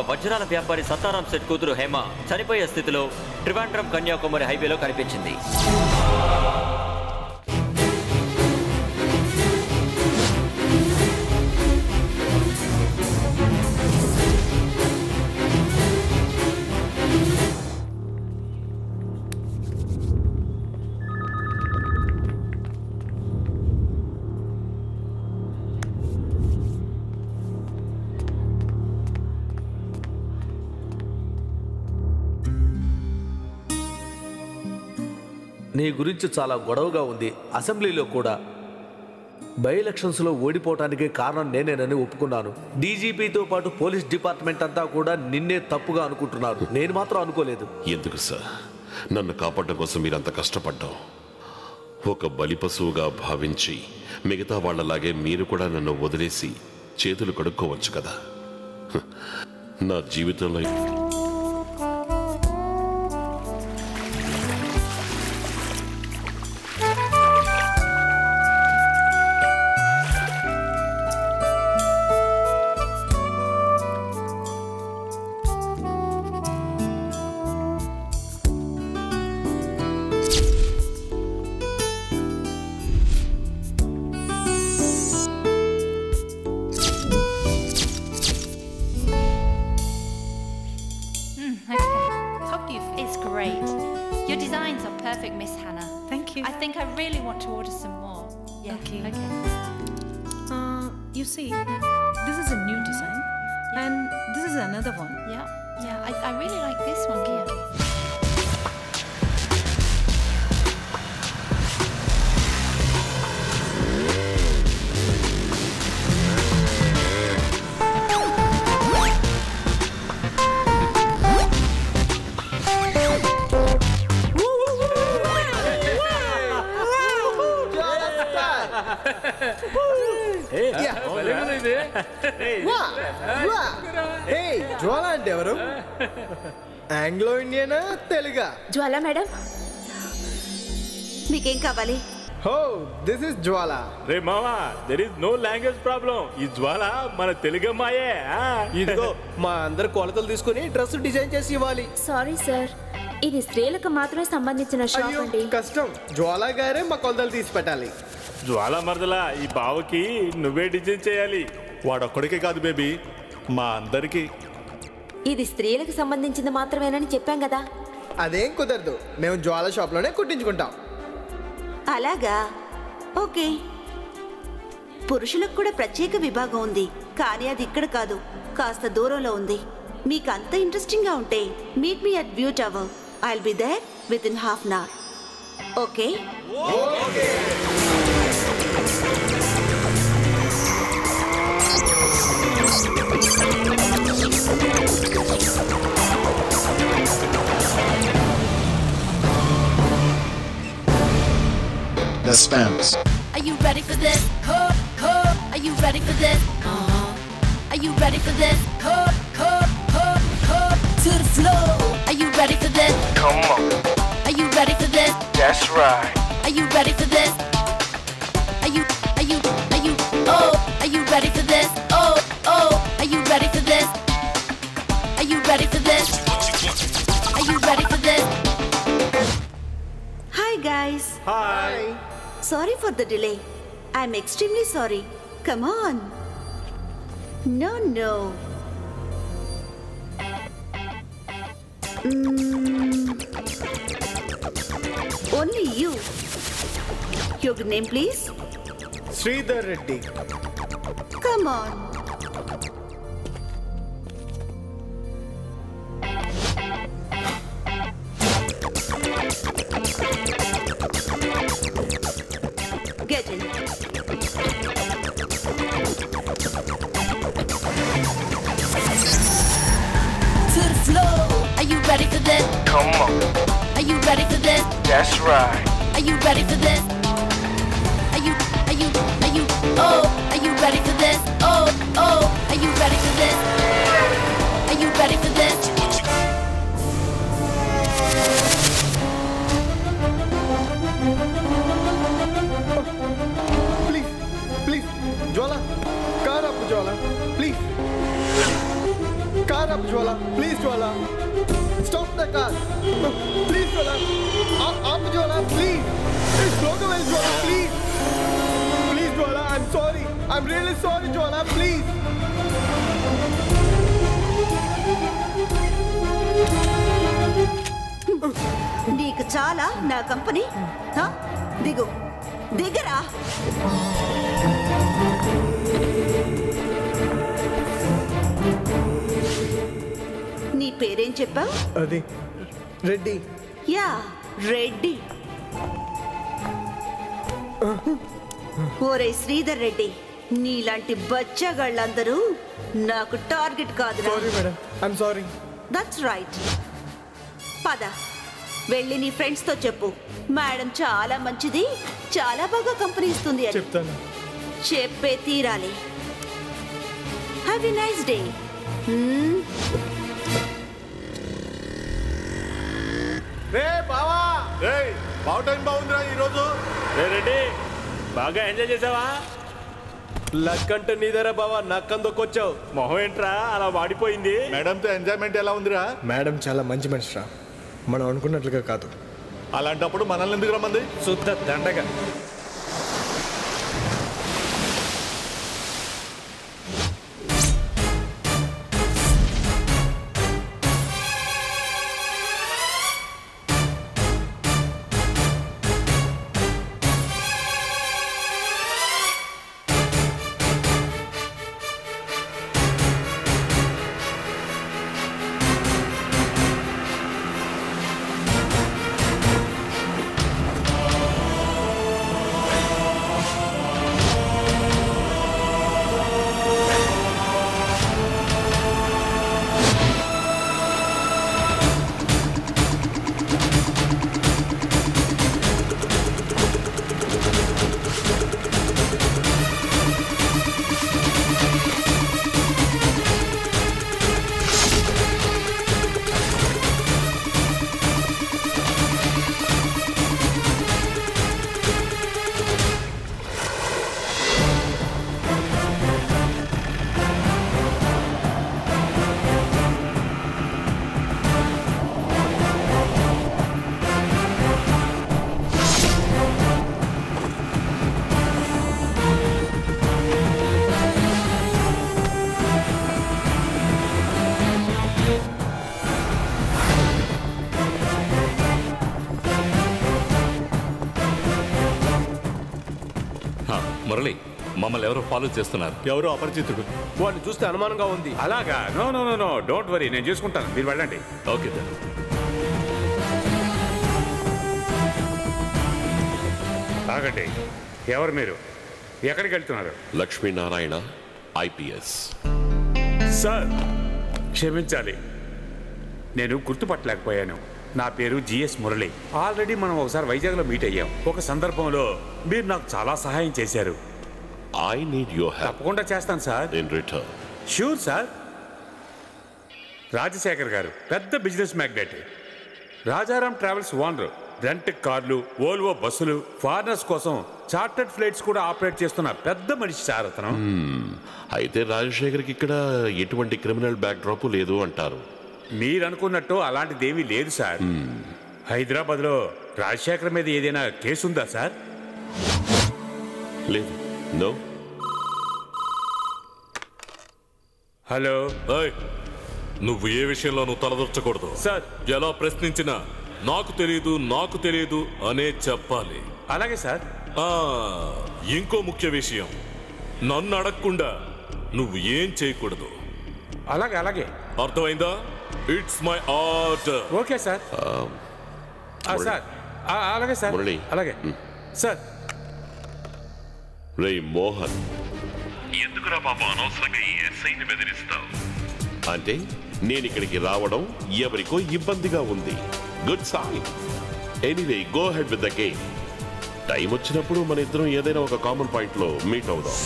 వజ్రాల వ్యాపారి సత్తారాం సెట్ కూతురు హేమ చనిపోయే స్థితిలో ట్రివాండ్రం కన్యాకుమారి హైవేలో కనిపించింది. నీ గురించి చాలా గొడవగా ఉంది. అసెంబ్లీలో కూడా బై ఎలక్షన్స్లో ఓడిపోవటానికి కారణం నేనేనని ఒప్పుకున్నాను. డీజీపీతో పాటు పోలీస్ డిపార్ట్మెంట్ అంతా కూడా నిన్నే తప్పుగా అనుకుంటున్నారు. నేను మాత్రం అనుకోలేదు. ఎందుకు సార్ నన్ను కాపాడడం కోసం మీరంత కష్టపడ్డాం? ఒక బలిపశువుగా భావించి మిగతా వాళ్ళలాగే మీరు కూడా నన్ను వదిలేసి చేతులు కడుక్కోవచ్చు కదా. నా జీవితంలో జ్వాల అంటే ఎవరు? ఆంగ్లో ఇండియనా తెలుగా? జ్వాల మేడం, మీకేం కావాలి? హో దిస్ ఇస్ జ్వాల. రే మామా, there is no language problem. ఈ జ్వాల మన తెలుగమ్మాయే. ఇదిగో మా అందరు కొలతలు తీసుకుని డ్రెస్ డిజైన్ చేసి ఇవ్వాలి. సారీ సార్, ఇది స్త్రీలకు మాత్రమే సంబంధించిన షాప్ అండి. కష్టం, జ్వాల గారే మా కొలతలు తీసి పెట్టాలి. జ్వాల మరదలా, ఈ బావకి నువ్వే డిజైన్ చేయాలి. వాడొక్కడికే కాదు బేబీ, మా అందరికీ. ఇది స్త్రీలకు సంబంధించింది మాత్రమేనని చెప్పాం కదా. అదేం కుదరదు, మేము జ్వాల షాప్లోనే కుట్టించుకుంటాం. అలాగా, ఓకే. పురుషులకు కూడా ప్రత్యేక విభాగం ఉంది, కానీ అది ఇక్కడ కాదు, కాస్త దూరంలో ఉంది. మీకు అంత ఇంట్రెస్టింగ్గా ఉంటే meet me at view tower. I will be there within half an hour. Okay? The spams. Are you ready for this? Are you ready for this? Are you ready for this? To the floor. Are you ready for this? Come on. Are you ready for this? That's right. Are you ready for this? Are you Sorry for the delay. I'm extremely sorry. Come on. No. Only you. Your good name, please? Sridhar Reddy. Come on. Get in. To the floor. Are you ready for this? Come on. Are you ready for this? That's right. Are you ready for this? Are you, are you ready for this? Oh, are you ready for this? Are you ready for this? Please, Jwala, car up, Jwala, please. Car up, Jwala, please, Jwala. Stop the car. Please, Jwala. Up, Jwala, please. It's block away, Jwala, please. Please, Jwala, I'm sorry. I'm really sorry, Jwala, please. నీకు చాలా నా company దిగు దిగరా. నీ పేరేం చెప్పావు? అది Reddy. Yeah Reddy. ఓరే శ్రీధర్ రెడ్డి, నీలాంటి బచ్చగాళ్ళందరూ నాకు టార్గెట్ కాదు. Sorry madam, I'm sorry. That's right. పద వెళ్ళి నీ ఫ్రెండ్స్ తో చెప్పు, మేడం చాలా మంచిది, చాలా బాగా కంపెనీ ఇస్తుంది అని. చెప్తాను. చెప్పే తీరాలి. Have a nice day. రే బావా, రే బావ టైం బాగుందిరా ఈరోజు. రే రెడ్డి, బాగా ఎంజాయ్ చేసావా? లక్ అంటే నీదరా బావా, నక్కందొక్కొచ్చావు. మొహం ఏంట్రా అలా వాడిపోయింది? మేడంతో ఎంజాయ్మెంట్ ఎలా ఉందిరా? మేడం చాలా మంచి మనిషిరా, మనం అనుకున్నట్లుగా కాదు. అలాంటప్పుడు మనల్ని ఎందుకు రమ్మంది? శుద్ధ దండగా. మురళి, మమ్మల్ని ఎవరో ఫాలో చేస్తున్నారు. ఎవరో అపరిచితుడు. వాడిని చూస్తే అనుమానంగా ఉంది. అలాగా? No no no no, don't worry, నేను చేసుకుంటాను, మీరు వెళ్ళండి. Okay sir. ఆగండి, ఎవరు మీరు? ఎక్కడికి వెళ్తున్నారు? లక్ష్మీనారాయణ IPS. సార్ క్షమించాలి, నేను గుర్తుపట్టలేకపోయాను. నా పేరు జిఎస్ మురళి. ఆల్రెడీ మనం ఒకసారి వైజాగ్లో మీట్ అయ్యాం. ఒక సందర్భంలో మీరు నాకు చాలా సహాయం చేశారు. I need your help. తప్పకుండా చేస్తాను సార్. In return. Sure sir. Rajasekhar గారు పెద్ద business magnate, Rajaram travels owner, rent కార్లు, ఓల్వో బస్సులు, ఫారినర్స్ కోసం చార్టర్డ్ ఫ్లైట్స్ కూడా ఆపరేట్ చేస్తున్న పెద్ద మనిషి సార్ అతను. అయితే రాజశేఖర్కి ఇక్కడ ఎటువంటి క్రిమినల్ బ్యాక్డ్రాప్ లేదు అంటారు. మీరు అనుకున్నట్టు అలాంటిదేమీ లేదు సార్. హైదరాబాద్లో రాజశేఖర్ మీద ఏదైనా కేసు ఉందా సార్? లేదు. నో. హలో. నువ్వు ఏ విషయంలోనూ తలదొచ్చకూడదు సార్. ఎలా ప్రశ్నించినా నాకు తెలియదు అనే చెప్పాలి. అలాగే సార్. ఇంకో ముఖ్య విషయం, నన్ను అడగకుండా నువ్వు ఏం చేయకూడదు. అలాగే అర్థమైందా? It's my order. Okay sir. Sir అలాగే సార్. అలాగే సార్. రే మోహన్, ఎందుకురా పాపం అనవసరంగా ఈ ఎస్ఐని బెదిరిస్తావు? అంటే నేను ఇక్కడికి రావడం ఎవరికో ఇబ్బందిగా ఉంది. Good sign. Anyway, go ahead with the game. Time వచ్చినప్పుడు మన ఇద్దరం ఏదైనా ఒక కామన్ పాయింట్ లో మీట్ అవుదాం.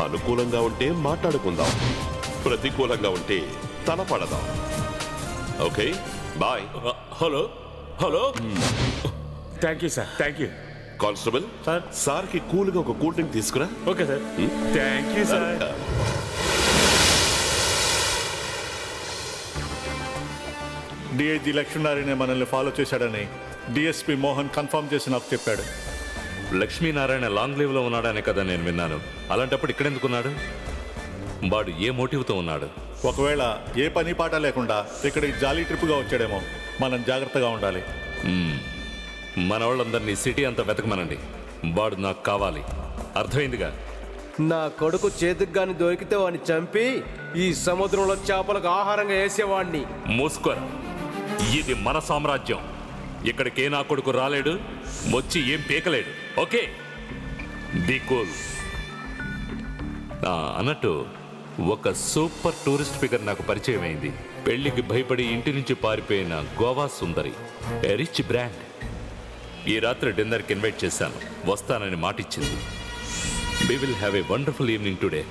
అనుకూలంగా ఉంటే మాట్లాడుకుందాం, ప్రతికూలంగా ఉంటే తలపడదాం. Okay, bye. Hello. Thank you sir. Thank you. Constable sir కి కూల్ గా ఒక కూల్ డ్రింక్ తీసుకురా. Okay sir. Thank you sir. DIG Lakshminarayana మనల్ని ఫాలో చేశాడని డిఎస్పీ మోహన్ కన్ఫర్మ్ చేసి నాకు చెప్పాడు. లక్ష్మీనారాయణ లాంగ్ లీవ్ లో ఉన్నాడనే కదా నేను విన్నాను. అలాంటప్పుడు ఇక్కడెందుకున్నాడు? వాడు ఏ మోటివ్తో ఉన్నాడు? ఒకవేళ ఏ పని పాట లేకుండా ఇక్కడికి జాలీ ట్రిప్గా వచ్చాడేమో. మనం జాగ్రత్తగా ఉండాలి. మన వాళ్ళందరినీ సిటీ అంతా వెతకమనండి. వాడు నాకు కావాలి. అర్థమైందిగా? నా కొడుకు చేతికి గాని దొరికితే వాడిని చంపి ఈ సముద్రంలో చేపలకు ఆహారంగా వేసేవాడిని. మూసుకోరా, ఇది మన సామ్రాజ్యం. ఇక్కడికే నా కొడుకు రాలేడు, వచ్చి ఏం పీకలేడు. Okay, be cool. అన్నట్టు ఒక సూపర్ టూరిస్ట్ ఫిగర్ నాకు పరిచయం అయింది. పెళ్లికి భయపడి ఇంటి నుంచి పారిపోయిన గోవా సుందరి, ఏ రిచ్ బ్రాండ్. ఈ రాత్రి డిన్నర్కి ఇన్వైట్ చేశాను, వస్తానని మాటిచ్చింది. We will have a wonderful evening today.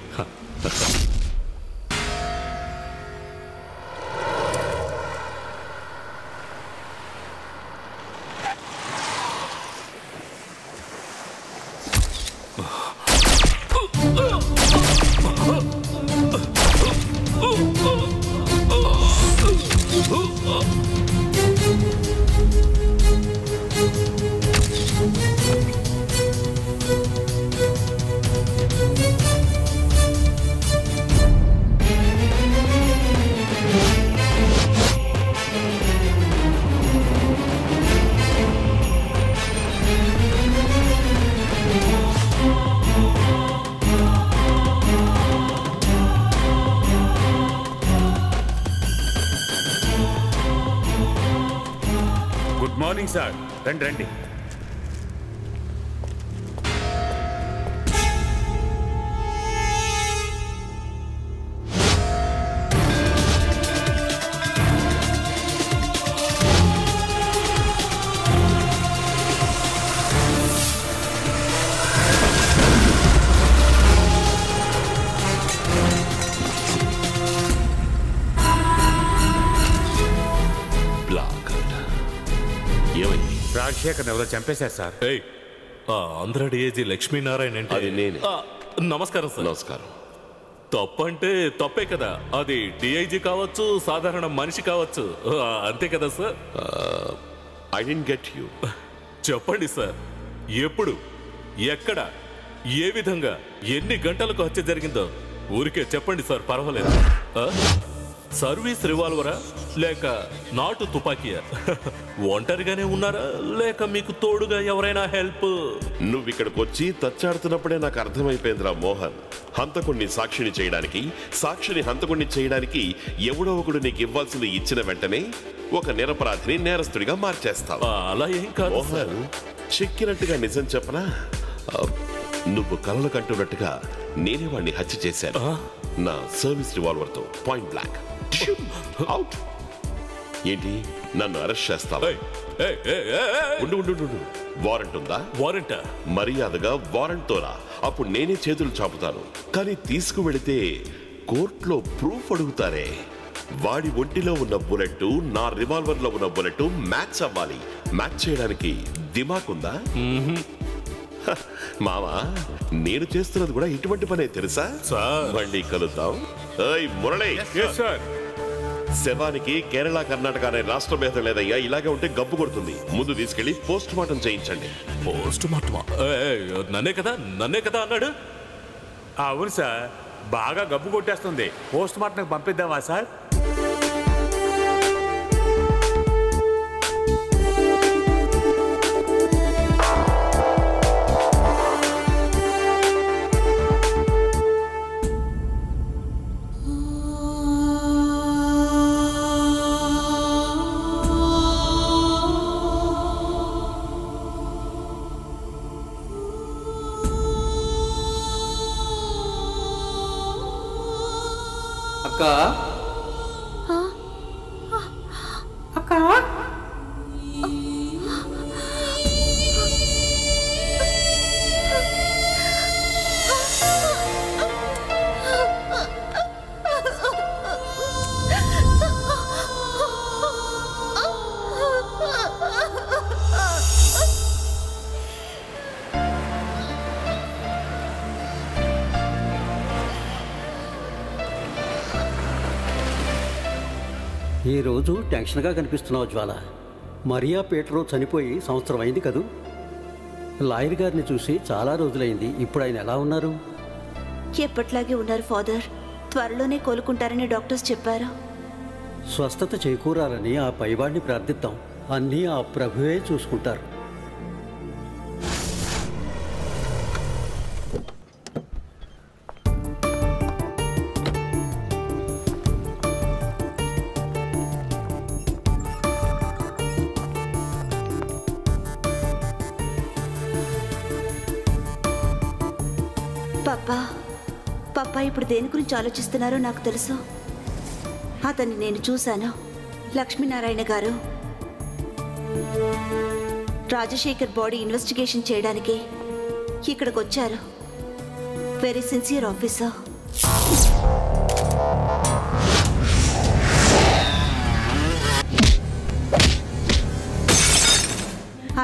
Good morning sir. రండి రండి. రాజశేఖర్ ఎవరో చంపేశారు సార్. ఆంధ్ర డిఐజీ లక్ష్మీనారాయణ అంటే అది నేనే. నమస్కారం సార్. నమస్కారం. తప్పంటే తప్పే కదా. అది డిఐజీ కావచ్చు, సాధారణ మనిషి కావచ్చు, అంతే కదా sir? I didn't get you. చెప్పండి సార్, ఎప్పుడు, ఎక్కడ, ఏ విధంగా, ఎన్ని గంటలకు హత్య జరిగిందో ఊరికే చెప్పండి సార్, పర్వాలేదు. సర్వీస్ రివాల్వరా లేక నాటు తుపాకీయా? ఒంటరిగానే ఉన్నారా లేక మీకు తోడుగా ఎవరైనా హెల్ప్? నువ్వు ఇక్కడికి వచ్చి తచ్చాడుతున్నప్పుడే నాకు అర్థమైపోయిందిరా మోహన్. హంతకుణ్ణి సాక్షిని చేయడానికి, సాక్షిని హంతకుణ్ణి చేయడానికి ఎవడో ఒకడు నీకు ఇవ్వాల్సింది ఇచ్చిన వెంటనే ఒక నిరపరాధిని నేరస్తుడిగా మార్చేస్తావు. అలా ఏం కాదు మోహన్, చిక్కినట్టుగా నిజం చెప్పనా? నువ్వు కలలు కంటున్నట్టుగా నేనే వాడిని హత్య చేశాను. నా సర్వీస్ రివాల్వర్తో, పాయింట్ బ్లాక్. అవుట్. ఏంటి, నన్ను అరెస్ట్ చేస్తావా? వారెంట్ ఉందా? వారెంట్ మర్యాదగా వారెంట్ రా, అప్పుడు నేనే చేతులు చాపుతాను. కానీ తీసుకువెళితే కోర్టులో ప్రూఫ్ అడుగుతారే. వాడి ఒంటిలో ఉన్న బుల్లెట్ నా రివాల్వర్ లో ఉన్న బుల్లెట్ మ్యాచ్ అవ్వాలి. మ్యాచ్ చేయడానికి దిమాక్ ఉందా? మామా, నేను చేస్తున్నది కూడా ఇటువంటి పనే తెలుసా? మళ్ళీ కలుద్దాం. మురళి. శవానికి కేరళ కర్ణాటక అనే రాష్ట్ర భేదం లేదయ్యా. ఇలాగే ఉంటే గబ్బు కొడుతుంది. ముందు తీసుకెళ్లి పోస్ట్ మార్టం చేయించండి. Post mortem? నన్నే కదా అన్నాడు. అవును సార్, బాగా గబ్బు కొట్టేస్తుంది. పోస్ట్ మార్టంకి పంపిద్దామా సార్? అక్క అక్క ఈరోజు టెన్షన్గా కనిపిస్తున్నావు జ్వాల. మరియా పీటరో చనిపోయి సంవత్సరం అయింది కదూ. లాయర్ గారిని చూసి చాలా రోజులైంది. ఇప్పుడు ఆయన ఎలా ఉన్నారు? ఎప్పట్లాగే ఉన్నారు ఫాదర్. త్వరలోనే కోలుకుంటారని డాక్టర్స్ చెప్పారు. స్వస్థత చేకూరాలని ఆ పైవాడిని ప్రార్థిద్దాం. అన్నీ ఆ ప్రభువే చూసుకుంటారు. పప్పా ఇప్పుడు దేని గురించి ఆలోచిస్తున్నారో నాకు తెలుసు. అతన్ని నేను చూశాను. లక్ష్మీనారాయణ గారు రాజశేఖర్ బాడీ ఇన్వెస్టిగేషన్ చేయడానికి ఇక్కడికి వచ్చారు. Very sincere officer.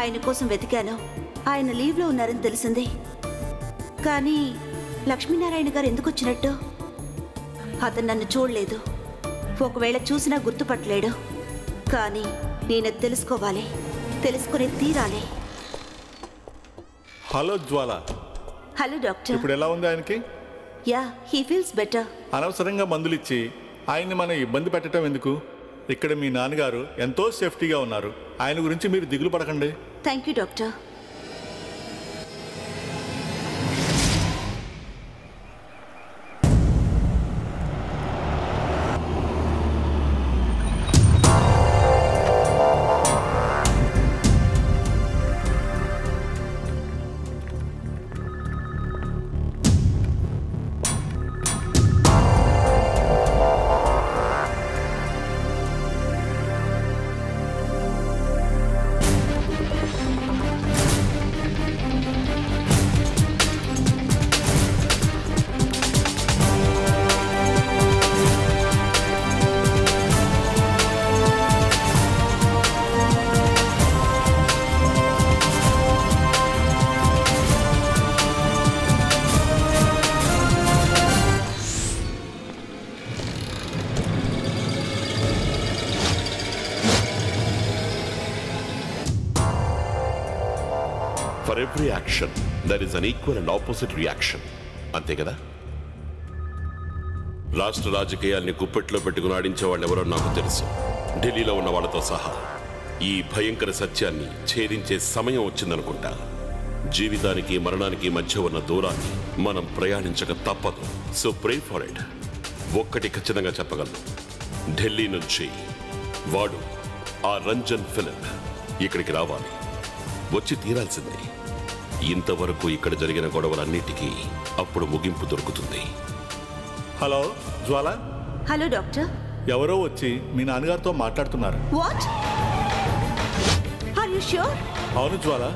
ఆయన కోసం వెతికాను. ఆయన లీవ్లో ఉన్నారని తెలిసింది. కానీ లక్ష్మీనారాయణ గారు ఎందుకు వచ్చినట్టు? అతను నన్ను చూడలేదు. ఒకవేళ చూసినా గుర్తుపట్టలేడు. కానీ నేను తెలుసుకోవాలి, తెలుసుకునే తీరాలి. హలో జ్వాల. Hello doctor. ఇప్పుడు ఎలా ఉంది ఆయనకి? Yeah, he feels better. అనవసరంగా మందులు ఇచ్చి ఆయన్ని మనం ఇబ్బంది పెట్టడం ఎందుకు? ఇక్కడ మీ నాన్నగారు ఎంతో సేఫ్టీగా ఉన్నారు. ఆయన గురించి మీరు దిగులు పడకండి. Thank you doctor. For every action, there is an equal and opposite reaction. అంతే కదా? రాష్ట్ర రాజకీయాల్ని గుప్పెట్లో పెట్టుకుని ఆడించే వాళ్ళు ఎవరో నాకు తెలుసు. ఢిల్లీలో ఉన్న వాళ్ళతో సహా ఈ భయంకర సత్యాన్ని ఛేదించే సమయం వచ్చిందనుకుంటా. జీవితానికి మరణానికి మధ్య ఉన్న దూరాన్ని మనం ప్రయాణించక తప్పదు. So pray for it. ఒక్కటి ఖచ్చితంగా చెప్పగలను, ఢిల్లీ నుంచి వాడు ఆ రంజన్ ఫిలిప్ ఇక్కడికి రావాలి, వచ్చి తీరాల్సిందే. ఇంతవరకు ఇక్కడ జరిగిన గొడవలన్నిటికీ అప్పుడు ముగింపు దొరుకుతుంది. హలో జ్వాల. Hello doctor. ఎవరో వచ్చి మీ నాన్నగారితో మాట్లాడుతున్నారు. వాట్? Are you sure? అవును జ్వాల,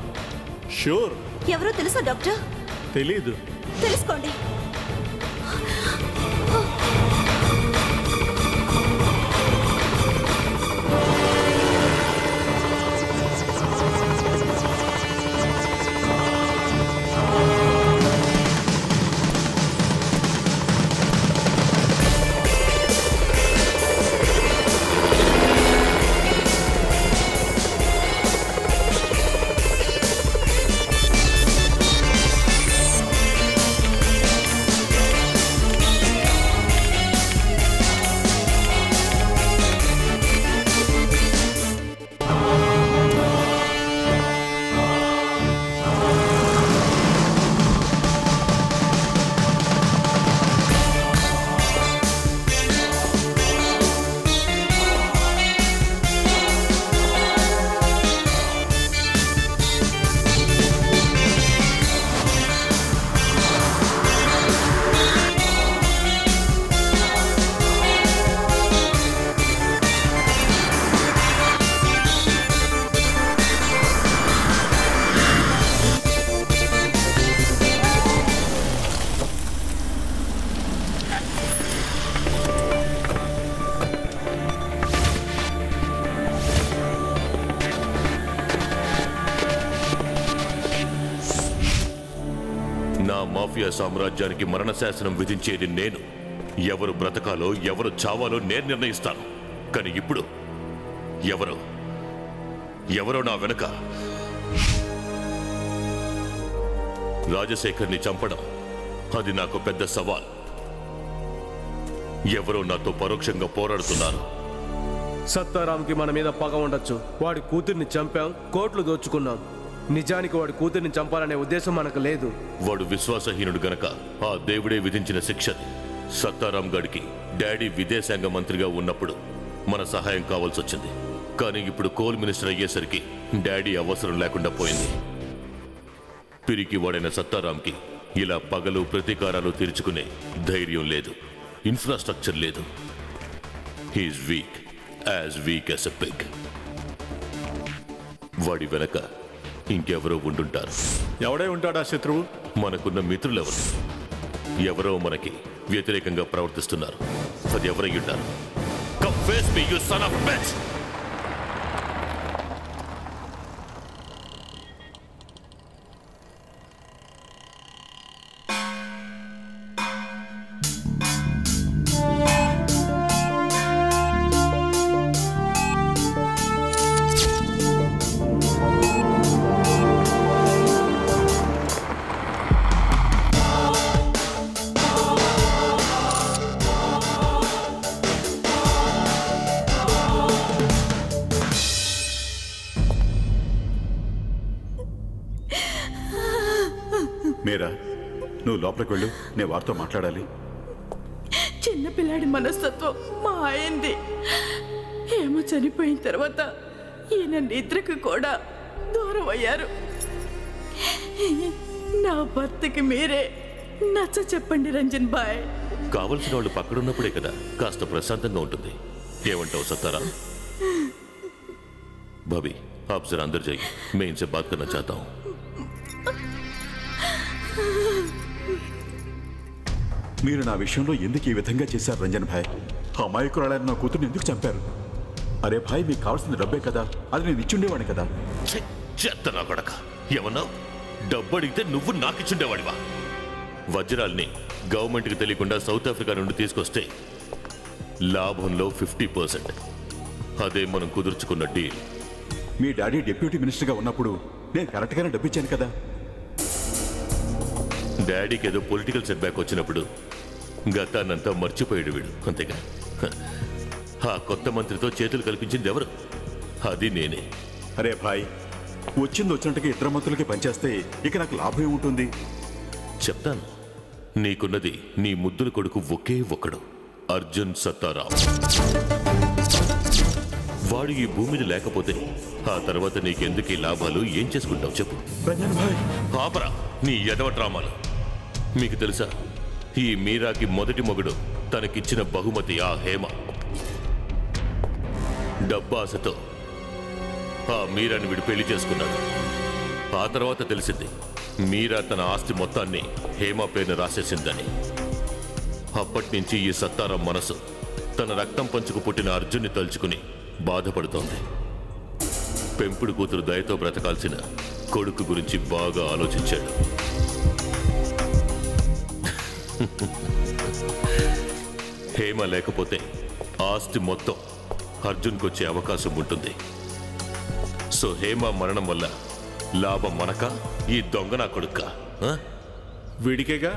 ష్యూర్. ఎవరో తెలుసా డాక్టర్? తెలీదు. తెలుసుకోండి. నా మాఫియా సామ్రాజ్యానికి మరణ శాసనం విధించేది నేను. ఎవరు బ్రతకాలో ఎవరు చావాలో నేను నిర్ణయిస్తాను. కానీ ఇప్పుడు ఎవరో నా వెనక. రాజశేఖర్ని చంపడం అది నాకు పెద్ద సవాల్. ఎవరో నాతో పరోక్షంగా పోరాడుతున్నారు. సత్తారాంకి మన మీద పగ ఉండొచ్చు. వాడి కూతుర్ని చంపాం, కోట్లు దోచుకున్నాం. నిజానికి వాడి కూతుర్ని చంపాలనే ఉద్దేశం మనకు లేదు. వాడు విశ్వాసహీనుడు గనక ఆ దేవుడే విధించిన శిక్షని. సత్తారాం గడికి డాడీ విదేశాంగ మంత్రిగా ఉన్నప్పుడు మన సహాయం కావాల్సి వచ్చింది. కానీ ఇప్పుడు కోల్ మినిస్టర్ అయ్యేసరికి డాడీ అవసరం లేకుండా పోయింది. పిరికి వాడైన సత్తారాంకి ఇలా పగలు ప్రతీకారాలు తీర్చుకునే ధైర్యం లేదు, ఇన్ఫ్రాస్ట్రక్చర్ లేదు. He's weak, as weak as a pig. వాడి వెనక ఇంకెవరో ఉండుంటారు. ఎవడే ఉంటాడా శత్రువు? మనకున్న మిత్రులెవరు? ఎవరో మనకి వ్యతిరేకంగా ప్రవర్తిస్తున్నారు. అది ఎవరై ఉంటారు? Come face me, you son of a bitch! మీరా, నువ్వు లోపలికి వెళ్ళు, నేను వారితో మాట్లాడాలి. చిన్నపిల్లాడి మనస్తత్వం మా ఆయనది. ఏమో చనిపోయిన తర్వాత ఈయన నిద్రకు కూడా దూరం అయ్యారు. నా భర్తకి మీరే నచ్చ చెప్పండి రంజన్ బాయ్. కావలసిన వాళ్ళు పక్కడున్నప్పుడే కదా కాస్త ప్రశాంతంగా ఉంటుంది. ఏమంటావు సత్తారా? भाभी आप जरा अंदर जाइए, मैं इनसे बात करना चाहता हूँ. మీరు నా విషయంలో ఎందుకు ఈ విధంగా చేశారు రంజన్ భాయ్? అమాయకురాలైన నా కూతుర్ని ఎందుకు చంపారు? అరే భాయ్, మీకు కావాల్సిన డబ్బే కదా, అది నేను ఇచ్చుండేవాడిని కదా. చెత్త నా కొడక, ఏమన్నావు? డబ్బు అడిగితే నువ్వు నాకిచ్చుండేవాడివా? వజ్రాల్ని గవర్నమెంట్కి తెలియకుండా సౌత్ ఆఫ్రికా నుండి తీసుకొస్తే లాభంలో 50%. అదే మనం కుదుర్చుకున్న డీల్. మీ డాడీ డిప్యూటీ మినిస్టర్గా ఉన్నప్పుడు నేను కరెక్ట్గానే డబ్బు ఇచ్చాను కదా. డాడీకి ఏదో పొలిటికల్ సెట్ బ్యాక్ వచ్చినప్పుడు గతాన్నంతా మర్చిపోయాడు వీడు, అంతేగా. ఆ కొత్త మంత్రితో చేతులు కల్పించింది ఎవరు? అది నేనే. అరే భాయ్, వచ్చింది వచ్చినట్టుగా ఇతర మంత్రులకి పనిచేస్తే ఇక నాకు లాభం ఏముంటుంది? చెప్తాను. నీకున్నది నీ ముద్దుల కొడుకు ఒకే ఒక్కడు, అర్జున్ సత్తారాం. వాడు ఈ భూమిని లేకపోతే ఆ తర్వాత నీకెందుకు ఈ లాభాలు? ఏం చేసుకుంటావు చెప్పు. పాపరా నీ ఎదవ డ్రామాలు. మీకు తెలుసా, ఈ మీరాకి మొదటి మొగుడు తనకిచ్చిన బహుమతి ఆ హేమ. డబ్బాసతో ఆ మీరాని వీడు పెళ్లి చేసుకున్నాడు. ఆ తర్వాత తెలిసింది మీరా తన ఆస్తి మొత్తాన్ని హేమ పేరున రాసేసిందని. అప్పటి నుంచి ఈ సత్తారాం మనసు తన రక్తం పంచుకు పుట్టిన అర్జున్ని తలుచుకుని బాధపడుతోంది. పెంపుడు కూతురు దయతో బ్రతకాల్సిన కొడుకు గురించి బాగా ఆలోచించాడు. హేమ లేకపోతే ఆస్తి మొత్తం అర్జున్కి వచ్చే అవకాశం ఉంటుంది. సో హేమ మరణం వల్ల లాభం మనక, ఈ దొంగ నా కొడుక్క? వీడికేగా.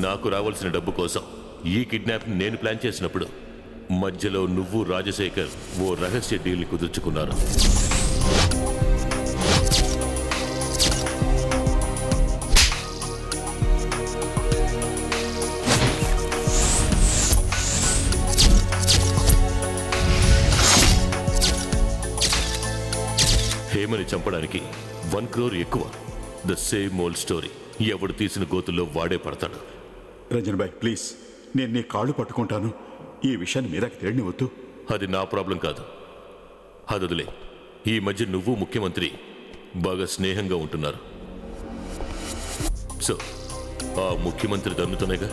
నాకు రావాల్సిన డబ్బు కోసం ఈ కిడ్నాప్ నేను ప్లాన్ చేసినప్పుడు మధ్యలో నువ్వు రాజశేఖర్ ఓ రహస్య డీల్ని కుదుర్చుకున్నారు. హేమని చంపడానికి 1 crore ఎక్కువ. The same old story. ఎవడు తీసిన గోతుల్లో వాడే పడతాడు. రంజన్ భాయ్ ప్లీజ్, నేను నీ కాళ్ళు పట్టుకుంటాను. ఈ విషయాన్ని మీరాకి తెలియనివద్దు. అది నా ప్రాబ్లం కాదు, అదొదిలే. ఈ మధ్య నువ్వు ముఖ్యమంత్రి బాగా స్నేహంగా ఉంటున్నారు. సో ఆ ముఖ్యమంత్రి దన్నుతోనేగా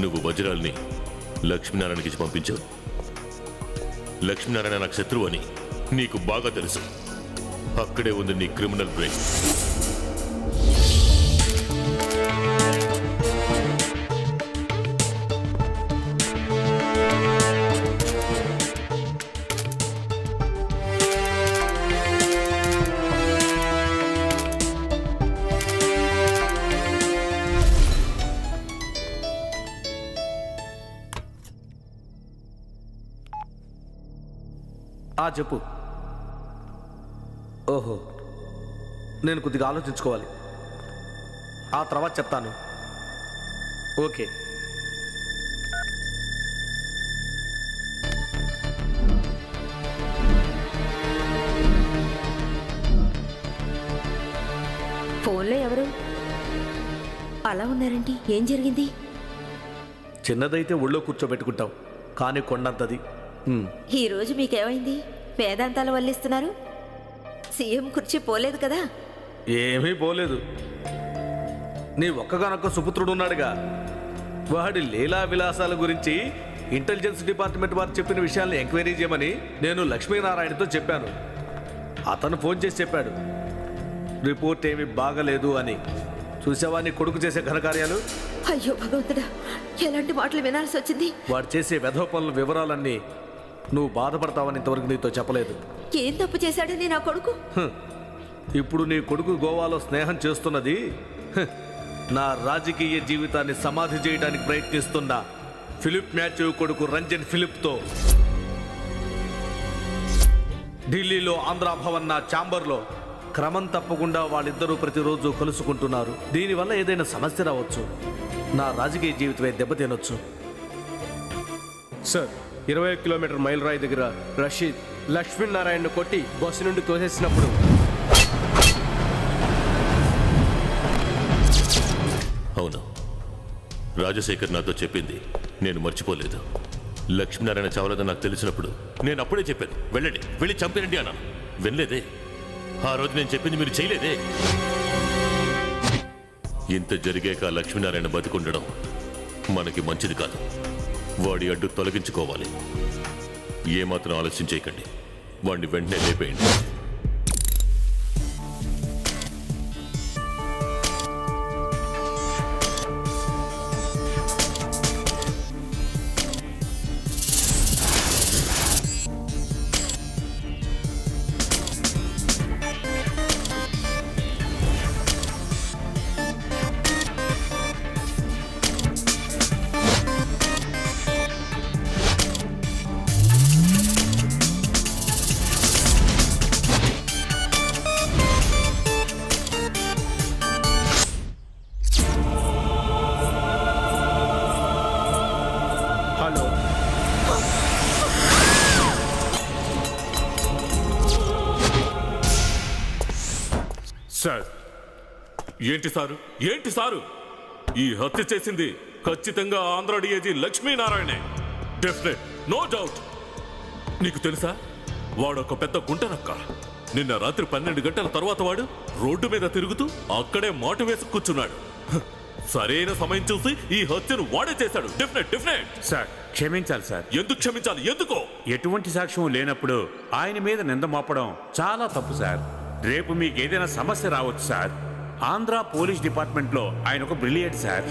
నువ్వు వజ్రాల్ని లక్ష్మీనారాయణకి ఇచ్చి పంపించావు. లక్ష్మీనారాయణ నాకు శత్రువు అని నీకు బాగా తెలుసు. అక్కడే ఉంది నీ క్రిమినల్ బ్రెయిన్. చెప్పు. ఓహో, నేను కొద్దిగా ఆలోచించుకోవాలి, ఆ తర్వాత చెప్తాను. ఓకే. ఫోన్లో ఎవరు అలా ఉన్నారండి? ఏం జరిగింది? చిన్నదైతే ఒళ్ళో కూర్చోబెట్టుకుంటాం, కానీ కొండంతది. ఈరోజు మీకేమైంది? వేదాంతాలు వల్లిస్తున్నారు. సీఎం కుర్చీ పోలేదు కదా? ఏమీ పోలేదు. నీ ఒక్కగానొక్క సుపుత్రుడు ఉన్నాడుగా, వాడి లీలా విలాసాల గురించి ఇంటెలిజెన్స్ డిపార్ట్మెంట్ వారు చెప్పిన విషయాల్ని ఎంక్వైరీ చేయమని నేను లక్ష్మీనారాయణతో చెప్పాను. అతను ఫోన్ చేసి చెప్పాడు రిపోర్ట్ ఏమీ బాగలేదు అని. చూసావా నీ కొడుకు చేసే ఘనకార్యాలు? అయ్యో భగవంతుడా, ఎలాంటి మాటలు వినాల్సి వచ్చింది? వాడు చేసే వెధవ పనుల వివరాలన్నీ నువ్వు బాధపడతావని ఇంతవరకు నీతో చెప్పలేదు. ఏం తప్పు చేశాడని నా కొడుకు? ఇప్పుడు నీ కొడుకు గోవాలో స్నేహం చేస్తున్నది నా రాజకీయ జీవితాన్ని సమాధి చేయడానికి ప్రయత్నిస్తున్న ఫిలిప్ మ్యాథ్యూ కొడుకు రంజన్ ఫిలిప్తో. ఢిల్లీలో ఆంధ్ర భవన్ నా ఛాంబర్లో క్రమం తప్పకుండా వాళ్ళిద్దరూ ప్రతిరోజు కలుసుకుంటున్నారు. దీనివల్ల ఏదైనా సమస్య రావచ్చు, నా రాజకీయ జీవితమే దెబ్బతినొచ్చు. సార్, 20 కిలోమీటర్ మైల్ రాయి దగ్గర రషీద్ లక్ష్మీనారాయణను కొట్టి బస్సు నుండి తోసేసినప్పుడు అవును, రాజశేఖర్ నాతో చెప్పింది నేను మర్చిపోలేదు. లక్ష్మీనారాయణ చావలేదని నాకు తెలిసినప్పుడు నేను అప్పుడే చెప్పాను, వెళ్ళండి, వెళ్ళి చంపేనండి అన్నాను. వినలేదే. ఆ రోజు నేను చెప్పింది మీరు చేయలేదే. ఇంత జరిగాక లక్ష్మీనారాయణ బతికుండడం మనకి మంచిది కాదు. వాడి అడ్డు తొలగించుకోవాలి. ఏమాత్రం ఆలస్యం చేయకండి, వాడిని వెంటనే లేపేయండి. సార్, ఏంటి సారు, ఏంటి సారు? ఈ హత్య చేసింది ఖచ్చితంగా ఆంధ్ర డిఐజీ లక్ష్మీనారాయణే. Definite, no doubt. నీకు తెలుసా, వాడొక పెద్ద గుంటనక్క. నిన్న రాత్రి 12 గంటల తర్వాత వాడు రోడ్డు మీద తిరుగుతూ అక్కడే మాట వేసి కూర్చున్నాడు. సరైన సమయం చూసి ఈ హత్యను వాడే చేశాడు. Definite, definite. సార్, క్షమించాలి సార్. ఎందుకు క్షమించాలి? ఎందుకో? ఎటువంటి సాక్ష్యం లేనప్పుడు ఆయన మీద నింద మోపడం చాలా తప్పు సార్. రేపు మీకు ఏదైనా సమస్య రావచ్చు సార్. ఆంధ్ర పోలీస్ డిపార్ట్మెంట్లో ఆయన ఒక బ్రిలియంట్ సార్.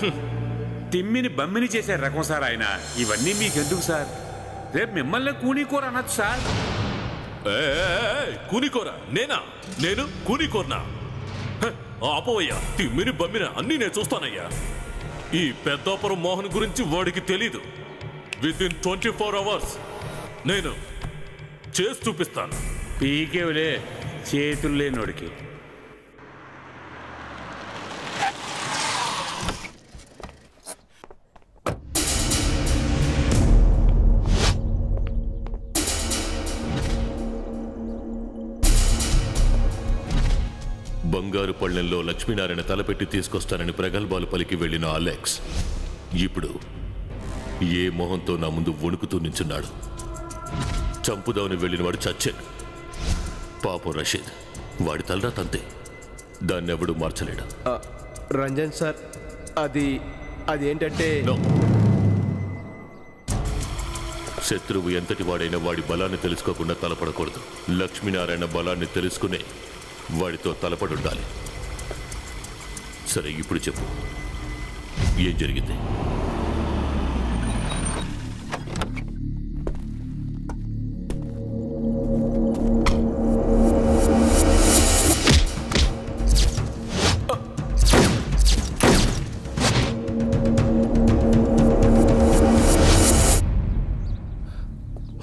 తిమ్మిని బమ్మిని చేసే రకం సార్ ఆయన. ఇవన్నీ మీకెందుకు సార్? రేపు మిమ్మల్ని కూనీకోర అనొచ్చు సార్. కూనీకోర? నేనా? నేను కూనీకోరనా? ఆపోవయ్యా, తిమ్మిని బమ్మిన అన్నీ నేను చూస్తానయ్యా. ఈ పెద్దాపురం మోహన్ గురించి వాడికి తెలీదు. వితిన్ 24 hours నేను చేసి చూపిస్తాను. పీకేవులే చేతులు లేనోడికి. బంగారు పళ్ళెంలో లక్ష్మీనారాయణ తలపెట్టి తీసుకొస్తానని ప్రగల్భాలు పలికి వెళ్ళిన అలెక్స్ ఇప్పుడు ఏ మొహంతో నా ముందు వణుకుతూ నించున్నాడు. చంపుదామని వెళ్ళినవాడు చచ్చాడు. పాపం రషీద్, వాడి తలరా తంతే. దాన్ని ఎవడు మార్చలేడు. రంజన్ సార్, అదేంటంటే శత్రువు ఎంతటి వాడైనా వాడి బలాన్ని తెలుసుకోకుండా తలపడకూడదు. లక్ష్మీనారాయణ బలాన్ని తెలుసుకునే వాడితో తలపడుండాలి. సరే, ఇప్పుడు చెప్పు, ఏం జరిగింది?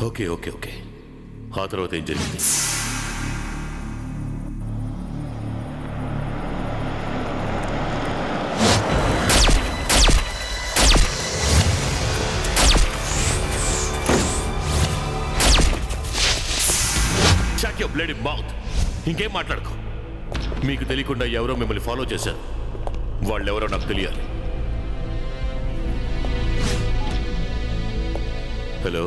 ఓకే ఓకే ఓకే, ఆ తర్వాత ఏం జరిగింది? Shut your bloody mouth. ఇంకేం మాట్లాడుకో. మీకు తెలియకుండా ఎవరో మిమ్మల్ని ఫాలో చేశారు. వాళ్ళెవరో నాకు తెలియాలి. Hello,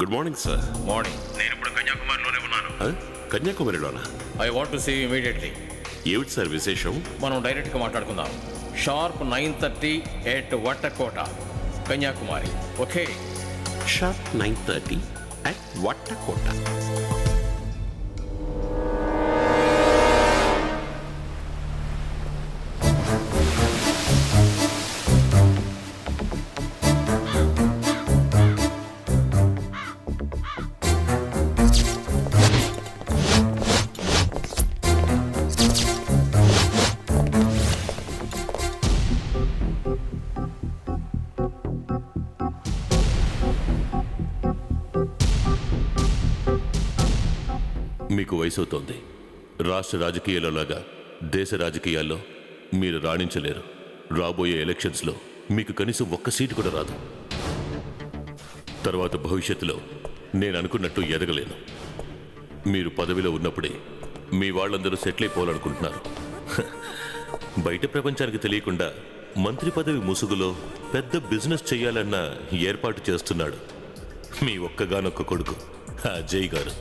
good morning sir. Morning. నేను ఇప్పుడు కన్యాకుమారిలోనే ఉన్నాను. కన్యాకుమారిలోనా? I want to see immediately. ఏమిటి సార్ విశేషం? మనం డైరెక్ట్గా మాట్లాడుకుందాం. Sharp 9:30 at Vattakota, Kanyakumari. Okay? Sharp 9:30 at Vattakota. మీకు వయసు అవుతోంది. రాష్ట్ర రాజకీయాలలాగా దేశ రాజకీయాల్లో మీరు రాణించలేరు. రాబోయే ఎలక్షన్స్లో మీకు కనీసం ఒక్క సీటు కూడా రాదు. తర్వాత భవిష్యత్తులో నేను అనుకున్నట్టు ఎదగలేను. మీరు పదవిలో ఉన్నప్పుడే మీ వాళ్ళందరూ సెటిల్ అయిపోవాలనుకుంటున్నారు. బయట ప్రపంచానికి తెలియకుండా మంత్రి పదవి ముసుగులో పెద్ద బిజినెస్ చేయాలన్న ఏర్పాటు చేస్తున్నాడు మీ ఒక్కగానొక్క కొడుకు అజయ్ గారు.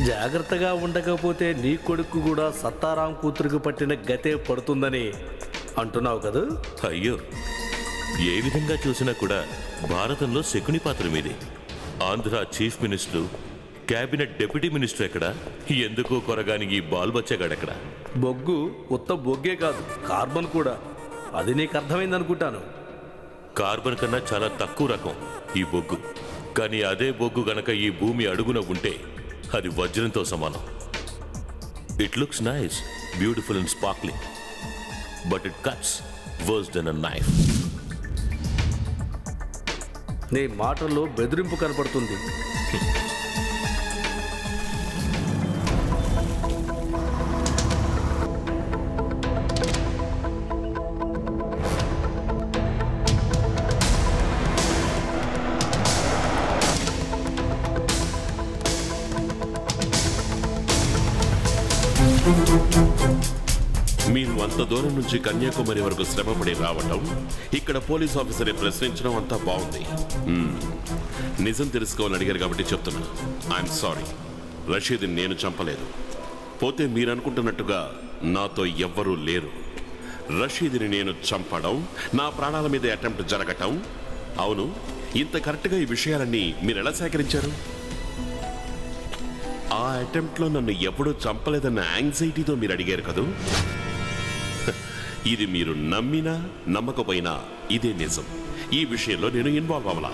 జాగ్రత్తగా ఉండకపోతే నీ కొడుకు కూడా సత్తారాం కూతురికి పట్టిన గతే పడుతుందని అంటున్నావు కదా? అయ్యో, ఏ విధంగా చూసినా కూడా భారతంలో శకుని పాత్ర మీది. Andhra chief minister, cabinet deputy minister ఎక్కడ? ఎందుకో కొరగాని ఈ బాల్ బచ్చగాడెక్కడ? బొగ్గు ఉత్త బొగ్గే కాదు, కార్బన్ కూడా. అది నీకు అర్థమైంది అనుకుంటాను. కార్బన్ కన్నా చాలా తక్కువ రకం ఈ బొగ్గు. కానీ అదే బొగ్గు గనక ఈ భూమి అడుగున ఉంటే అది వజ్రంతో సమానం. It looks nice, beautiful and sparkling, but it cuts worse than a knife. నీ మాటల్లో బెదిరింపు కనపడుతుంది. మీరు అంత దూరం నుంచి కన్యాకుమారి వరకు శ్రమపడి రావటం, ఇక్కడ పోలీస్ ఆఫీసర్ని ప్రశ్నించడం అంతా బాగుంది. నిజం తెలుసుకోవాలని అడిగారు కాబట్టి చెప్తున్నా. ఐఎమ్ సారీ, రషీద్ని నేను చంపలేదు. పోతే మీరు అనుకుంటున్నట్టుగా నాతో ఎవ్వరూ లేరు. రషీద్ని నేను చంపడం, నా ప్రాణాల మీద అటెంప్ట్ జరగటం. అవును, ఇంత కరెక్ట్గా ఈ విషయాలన్నీ మీరు ఎలా సేకరించారు? ఆ అటెంప్ట్లో నన్ను ఎప్పుడూ చంపలేదన్న యాంగ్జైటీతో మీరు అడిగారు కదూ. ఇది మీరు నమ్మినా నమ్మకపోయినా ఇదే నిజం. ఈ విషయంలో నేను ఇన్వాల్వ్ అవ్వాలా?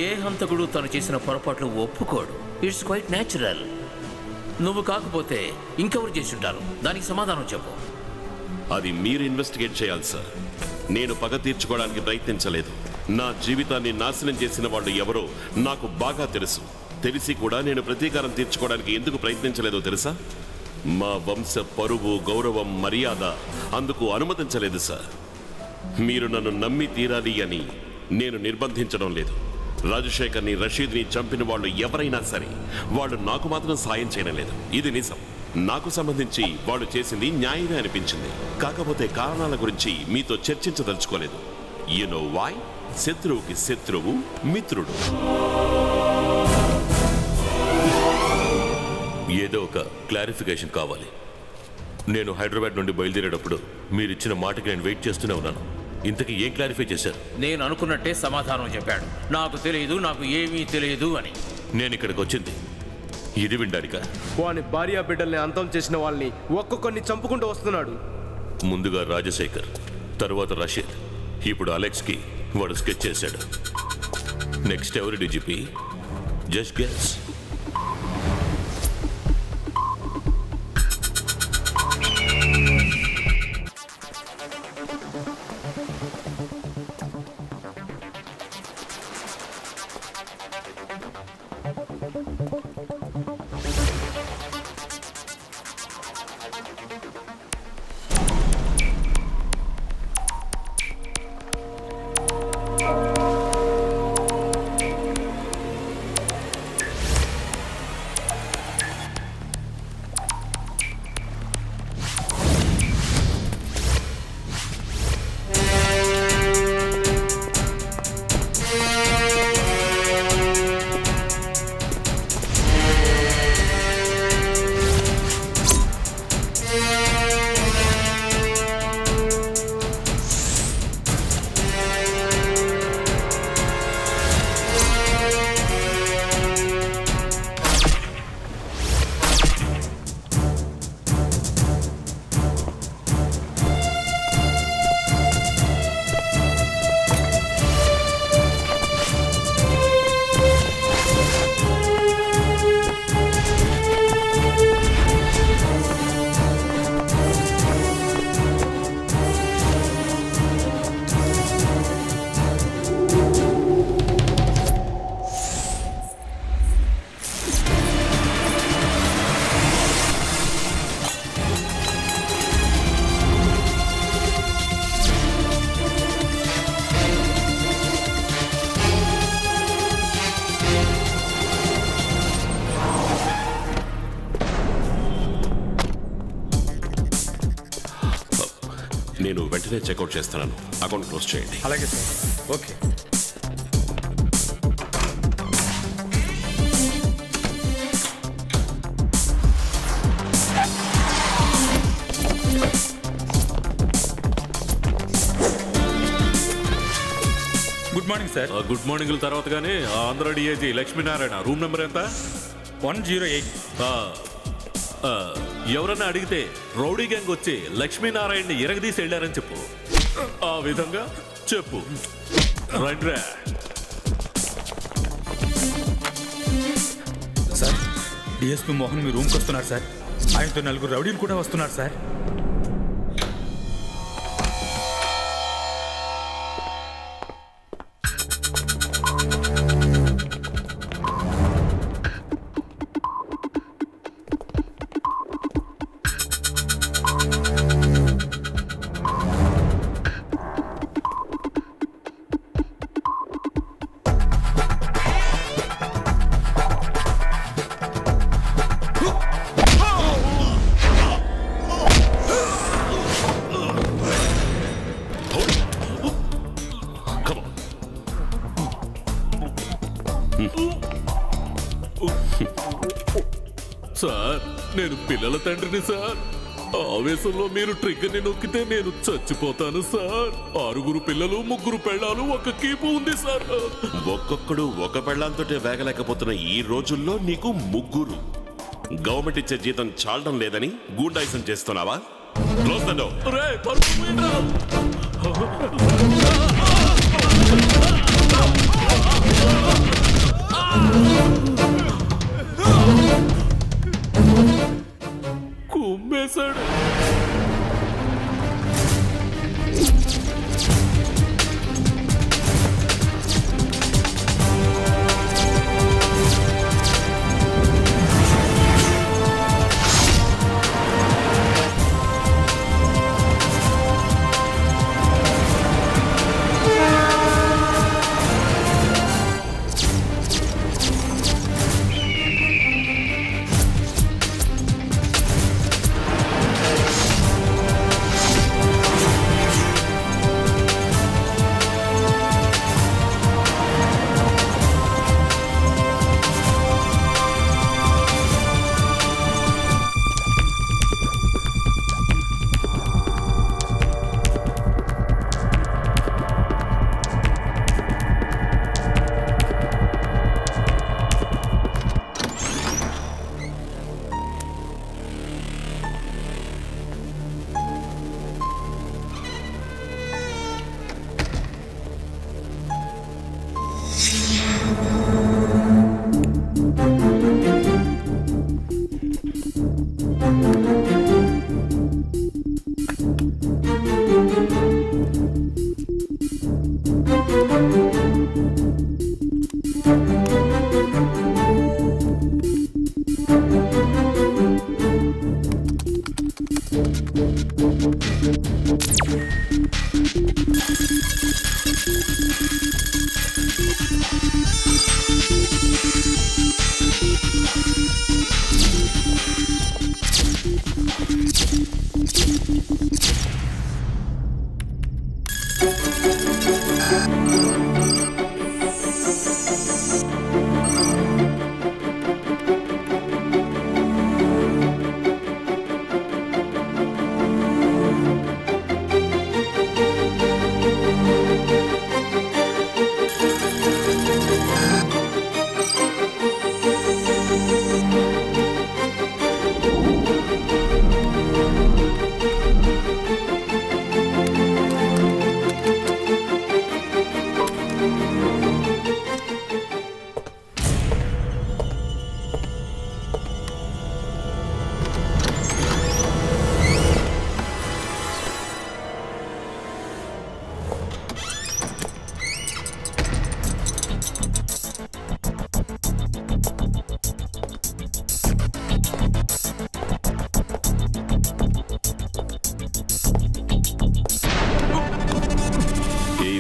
ఏ హంతకుడు తను చేసిన పొరపాట్లు ఒప్పుకోడు. It's quite natural. నువ్వు కాకపోతే ఇంకెవరు చేసి ఉంటారు? దానికి సమాధానం చెప్పు. అది మీరు ఇన్వెస్టిగేట్ చేయాలి సార్. నేను పగ తీర్చుకోవడానికి ప్రయత్నించలేదు. నా జీవితాన్ని నాశనం చేసిన వాళ్ళు ఎవరో నాకు బాగా తెలుసు. తెలిసి కూడా నేను ప్రతీకారం తీర్చుకోవడానికి ఎందుకు ప్రయత్నించలేదో తెలుసా? మా వంశ పరువు, గౌరవం, మర్యాద అందుకు అనుమతించలేదు సార్. మీరు నన్ను నమ్మి తీరాలి అని నేను నిర్బంధించడం లేదు. రాజశేఖర్ని, రషీద్ని చంపిన వాళ్ళు ఎవరైనా సరే వాళ్ళు నాకు మాత్రం సాయం చేయడం లేదు. ఇది నిజం. నాకు సంబంధించి వాళ్ళు చేసింది న్యాయమే అనిపించింది. కాకపోతే కారణాల గురించి మీతో చర్చించదలుచుకోలేదు. You know why? శత్రువుకి శత్రువు మిత్రుడు. ఏదో ఒక క్లారిఫికేషన్ కావాలి. నేను హైదరాబాద్ నుండి బయలుదేరేటప్పుడు మీరు ఇచ్చిన మాటకి నేను వెయిట్ చేస్తూనే ఉన్నాను. ఇంతకీ ఏం క్లారిఫై చేశారు? నేను అనుకున్నట్టే సమాధానం చెప్పాడు. నాకు తెలియదు, నాకు ఏమీ తెలియదు అని. నేను ఇక్కడికి వచ్చింది ఇది వినడానికా? వాని భార్య బిడ్డల్ని అంతం చేసిన వాళ్ళని ఒక్కొక్కరిని చంపుకుంటూ వస్తున్నాడు. ముందుగా రాజశేఖర్, తర్వాత రషీద్, ఇప్పుడు అలెక్స్కి వాడు స్కెచ్ చేశాడు. నెక్స్ట్ ఎవరు డీజీపీ? Just guess. నేను వెంటనే చెక్అవుట్ చేస్తున్నాను. అకౌంట్ క్లోజ్ చేయండి. అలాగే sir. Okay. Good morning sir. Good morning తర్వాత కానీ Andhra DIG Lakshminarayana room number ఎంత? 108. ఎవరన్నా అడిగితే రౌడీ గ్యాంగ్ వచ్చి లక్ష్మీనారాయణని ఎరగదీసి వెళ్ళారని చెప్పు. ఆ విధంగా చెప్పు. రైట్రా సార్. డిఎస్పీ మోహన్ మీ రూమ్కి వస్తున్నారు సార్. ఆయనతో 4 రౌడీలు కూడా వస్తున్నారు సార్. సార్, నేను పిల్లల తండ్రిని సార్. ఆవేశంలో మీరు ట్రిగ్గర్ని నొక్కితే నేను చచ్చిపోతాను సార్. 6 పిల్లలు, 3 పెళ్ళాలు, 1 కీపు ఉంది సార్. ఒక్కొక్కడు ఒక పెళ్ళాంతోటే వేగలేకపోతున్న ఈ రోజుల్లో నీకు 3. గవర్నమెంట్ ఇచ్చే జీతం చాలడం లేదని గూండాయిసం చేస్తున్నావా? Close the door. రే కుమ్మేశాడు.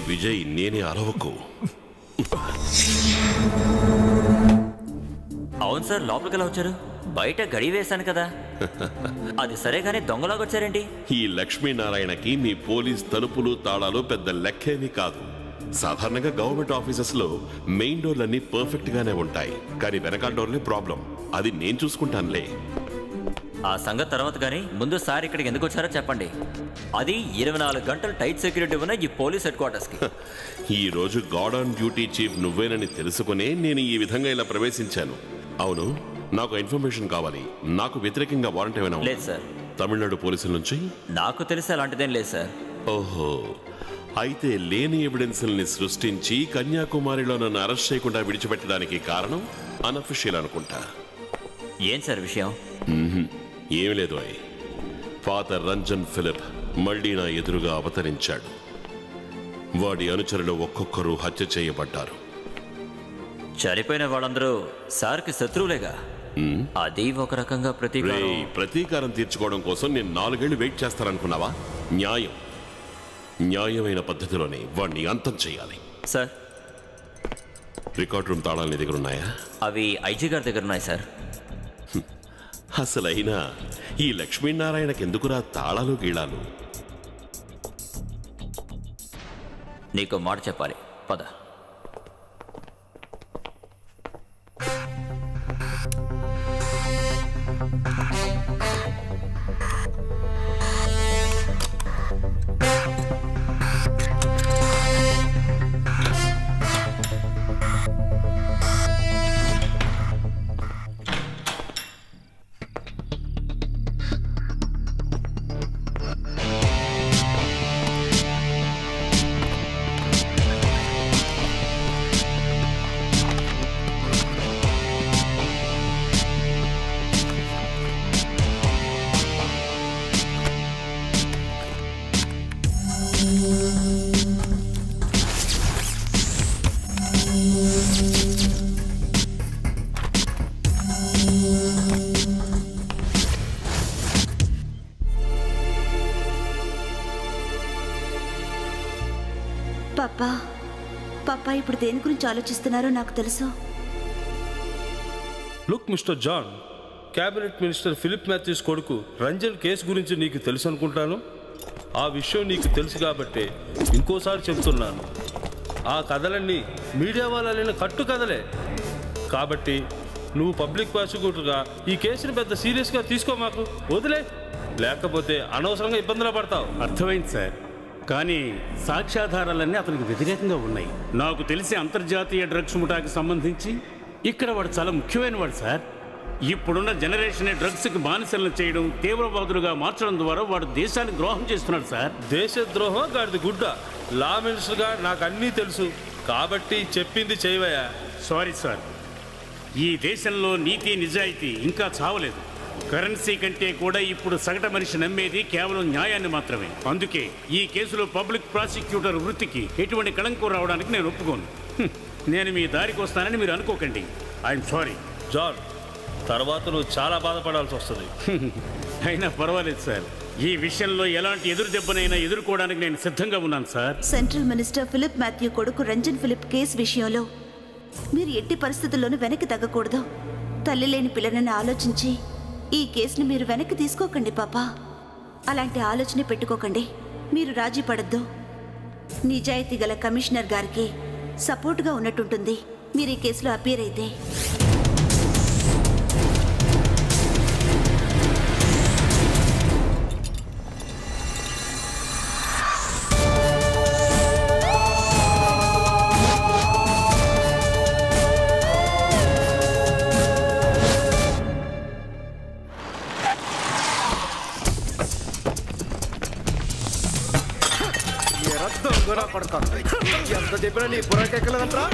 విజయ్, నేనే అరవకు. అవును సార్, లోపలికి ఎలా వచ్చారు? బయట గడి వేశాను కదా. అది సరే కానీ దొంగలాగా వచ్చారేంటి? ఈ లక్ష్మీనారాయణకి మీ పోలీస్ తలుపులు తాళాలు పెద్ద లెక్కేమీ కాదు. సాధారణంగా గవర్నమెంట్ ఆఫీసెస్ లో మెయిన్ డోర్లన్నీ పర్ఫెక్ట్ గానే ఉంటాయి, కానీ వెనకాల డోర్లే ప్రాబ్లం. అది నేను చూసుకుంటానులే. ఆ సంగతి తర్వాత కానీ ముందు సార్ ఇక్కడికి ఎందుకు వచ్చారో చెప్పండి. అది 24 గంటలు టైట్ సెక్యూరిటీ ఉన్న ఈ పోలీస్ హెడ్ క్వార్టర్స్ కి. ఈ రోజు గార్డ్ ఆన్ డ్యూటీ చీఫ్ నువ్వేనని తెలుసుకునే నేను ఈ విధంగా ఇలా ప్రవేశించాను. అవును, నాకు ఇన్ఫర్మేషన్ కావాలి. నాకు వ్యతిరేకంగా వారెంట్ ఏమైనా లేదు సార్. తమిళనాడు పోలీసుల నుంచి? నాకు తెలిసి అలాంటిదేం లేదు సార్. ఓహో, అయితే లేని ఎవిడెన్స్ని సృష్టించి కన్యాకుమారిలో నన్ను అరెస్ట్ చేయకుండా విడిచిపెట్టడానికి కారణం అన్అఫిషియల్ అనుకుంటా. ఏం సార్ విషయం? ఏమి లేదు అయ్. ఫాదర్ రంజన్ ఫిలిప్ మళ్లీ నా ఎదురుగా అవతరించాడు. వాడి అనుచరులు ఒక్కొక్కరు హత్య చేయబడ్డారు. చనిపోయిన వాళ్ళందరూ సార్కి శత్రువులేగా. అది ఒక రకంగా ప్రతీకారం తీర్చుకోవడం కోసం నేను 4 ఏళ్లు వెయిట్ చేస్తాననుకున్నావా? న్యాయమైన పద్ధతిలోనే వాడిని అంతం చేయాలి. సార్, రికార్డ్ రూమ్ తాళాలు నీ దగ్గర ఉన్నాయా? అవి ఐజీ గారి దగ్గర ఉన్నాయి సార్. అసలైనా ఈ లక్ష్మీనారాయణకి ఎందుకురా తాళాలు గీళాలు? నీకు మాట చెప్పాలి, పద. పాపా ఇప్పుడు దేని గురించి ఆలోచిస్తున్నారో నాకు తెలుసు. Look mister John, cabinet minister Philip Mathews కొడుకు రంజన్ కేసు గురించి నీకు తెలుసు అనుకుంటాను. ఆ విషయం నీకు తెలుసు కాబట్టి ఇంకోసారి చెబుతున్నాను. ఆ కథలన్నీ మీడియా వాళ్ళ కట్టు కథలే. కాబట్టి నువ్వు పబ్లిక్ ప్రాసిక్యూటర్గా ఈ కేసుని పెద్ద సీరియస్గా తీసుకో, మాకు వదిలే, లేకపోతే అనవసరంగా ఇబ్బందులు పడతావు. అర్థమైంది సార్, కానీ సాక్ష్యాధారాలన్నీ అతనికి వ్యతిరేకంగా ఉన్నాయి. నాకు తెలిసి అంతర్జాతీయ డ్రగ్స్ ముఠాకి సంబంధించి ఇక్కడ వాడు చాలా ముఖ్యమైన వాడు సార్. ఇప్పుడున్న జనరేషన్ డ్రగ్స్కి బానిసలను చేయడం, తీవ్రవాదులుగా మార్చడం ద్వారా వాడు దేశానికి ద్రోహం చేస్తున్నాడు సార్. దేశద్రోహం గాడిది గుడ్డ. లా మినిస్టర్గా నాకు అన్నీ తెలుసు, కాబట్టి చెప్పింది చేయవయ్యా. సారీ సార్, ఈ దేశంలో నీతి నిజాయితీ ఇంకా చావలేదు. కరెన్సీ కంటే కూడా ఇప్పుడు సగట మనిషి నమ్మేది కేవలం న్యాయాన్ని మాత్రమే. అందుకే ఈ కేసులో పబ్లిక్ ప్రాసిక్యూటర్ వృత్తికి ఎటువంటి కళంకం రావడానికి నేను ఒప్పుకోను. నేను మీ దారికి వస్తానని మీరు అనుకోకండి. I'm sorry. జాన్, తర్వాత నువ్వు చాలా బాధపడాల్సి వస్తుంది. అయినా పర్వాలేదు సార్, ఈ విషయంలో ఎలాంటి ఎదురు దెబ్బనైనా ఎదుర్కోవడానికి నేను సిద్ధంగా ఉన్నాను sir. Central minister Philip Mathew కొడుకు రంజన్ ఫిలిప్ కేసు విషయంలో మీరు ఎట్టి పరిస్థితుల్లోనూ వెనక్కి తగ్గకూడదు. తల్లి లేని పిల్లనని ఆలోచించి ఈ కేసుని మీరు వెనక్కి తీసుకోకండి పాపా. అలాంటి ఆలోచన పెట్టుకోకండి. మీరు రాజీ పడద్దు. నిజాయితీ గల కమిషనర్ గారికి సపోర్ట్గా ఉన్నట్టుంటుంది మీరు ఈ కేసులో అపీర్ అయితే. ఎంత చెప్పినా నీ బుర్రకెక్కలేదంట్రా.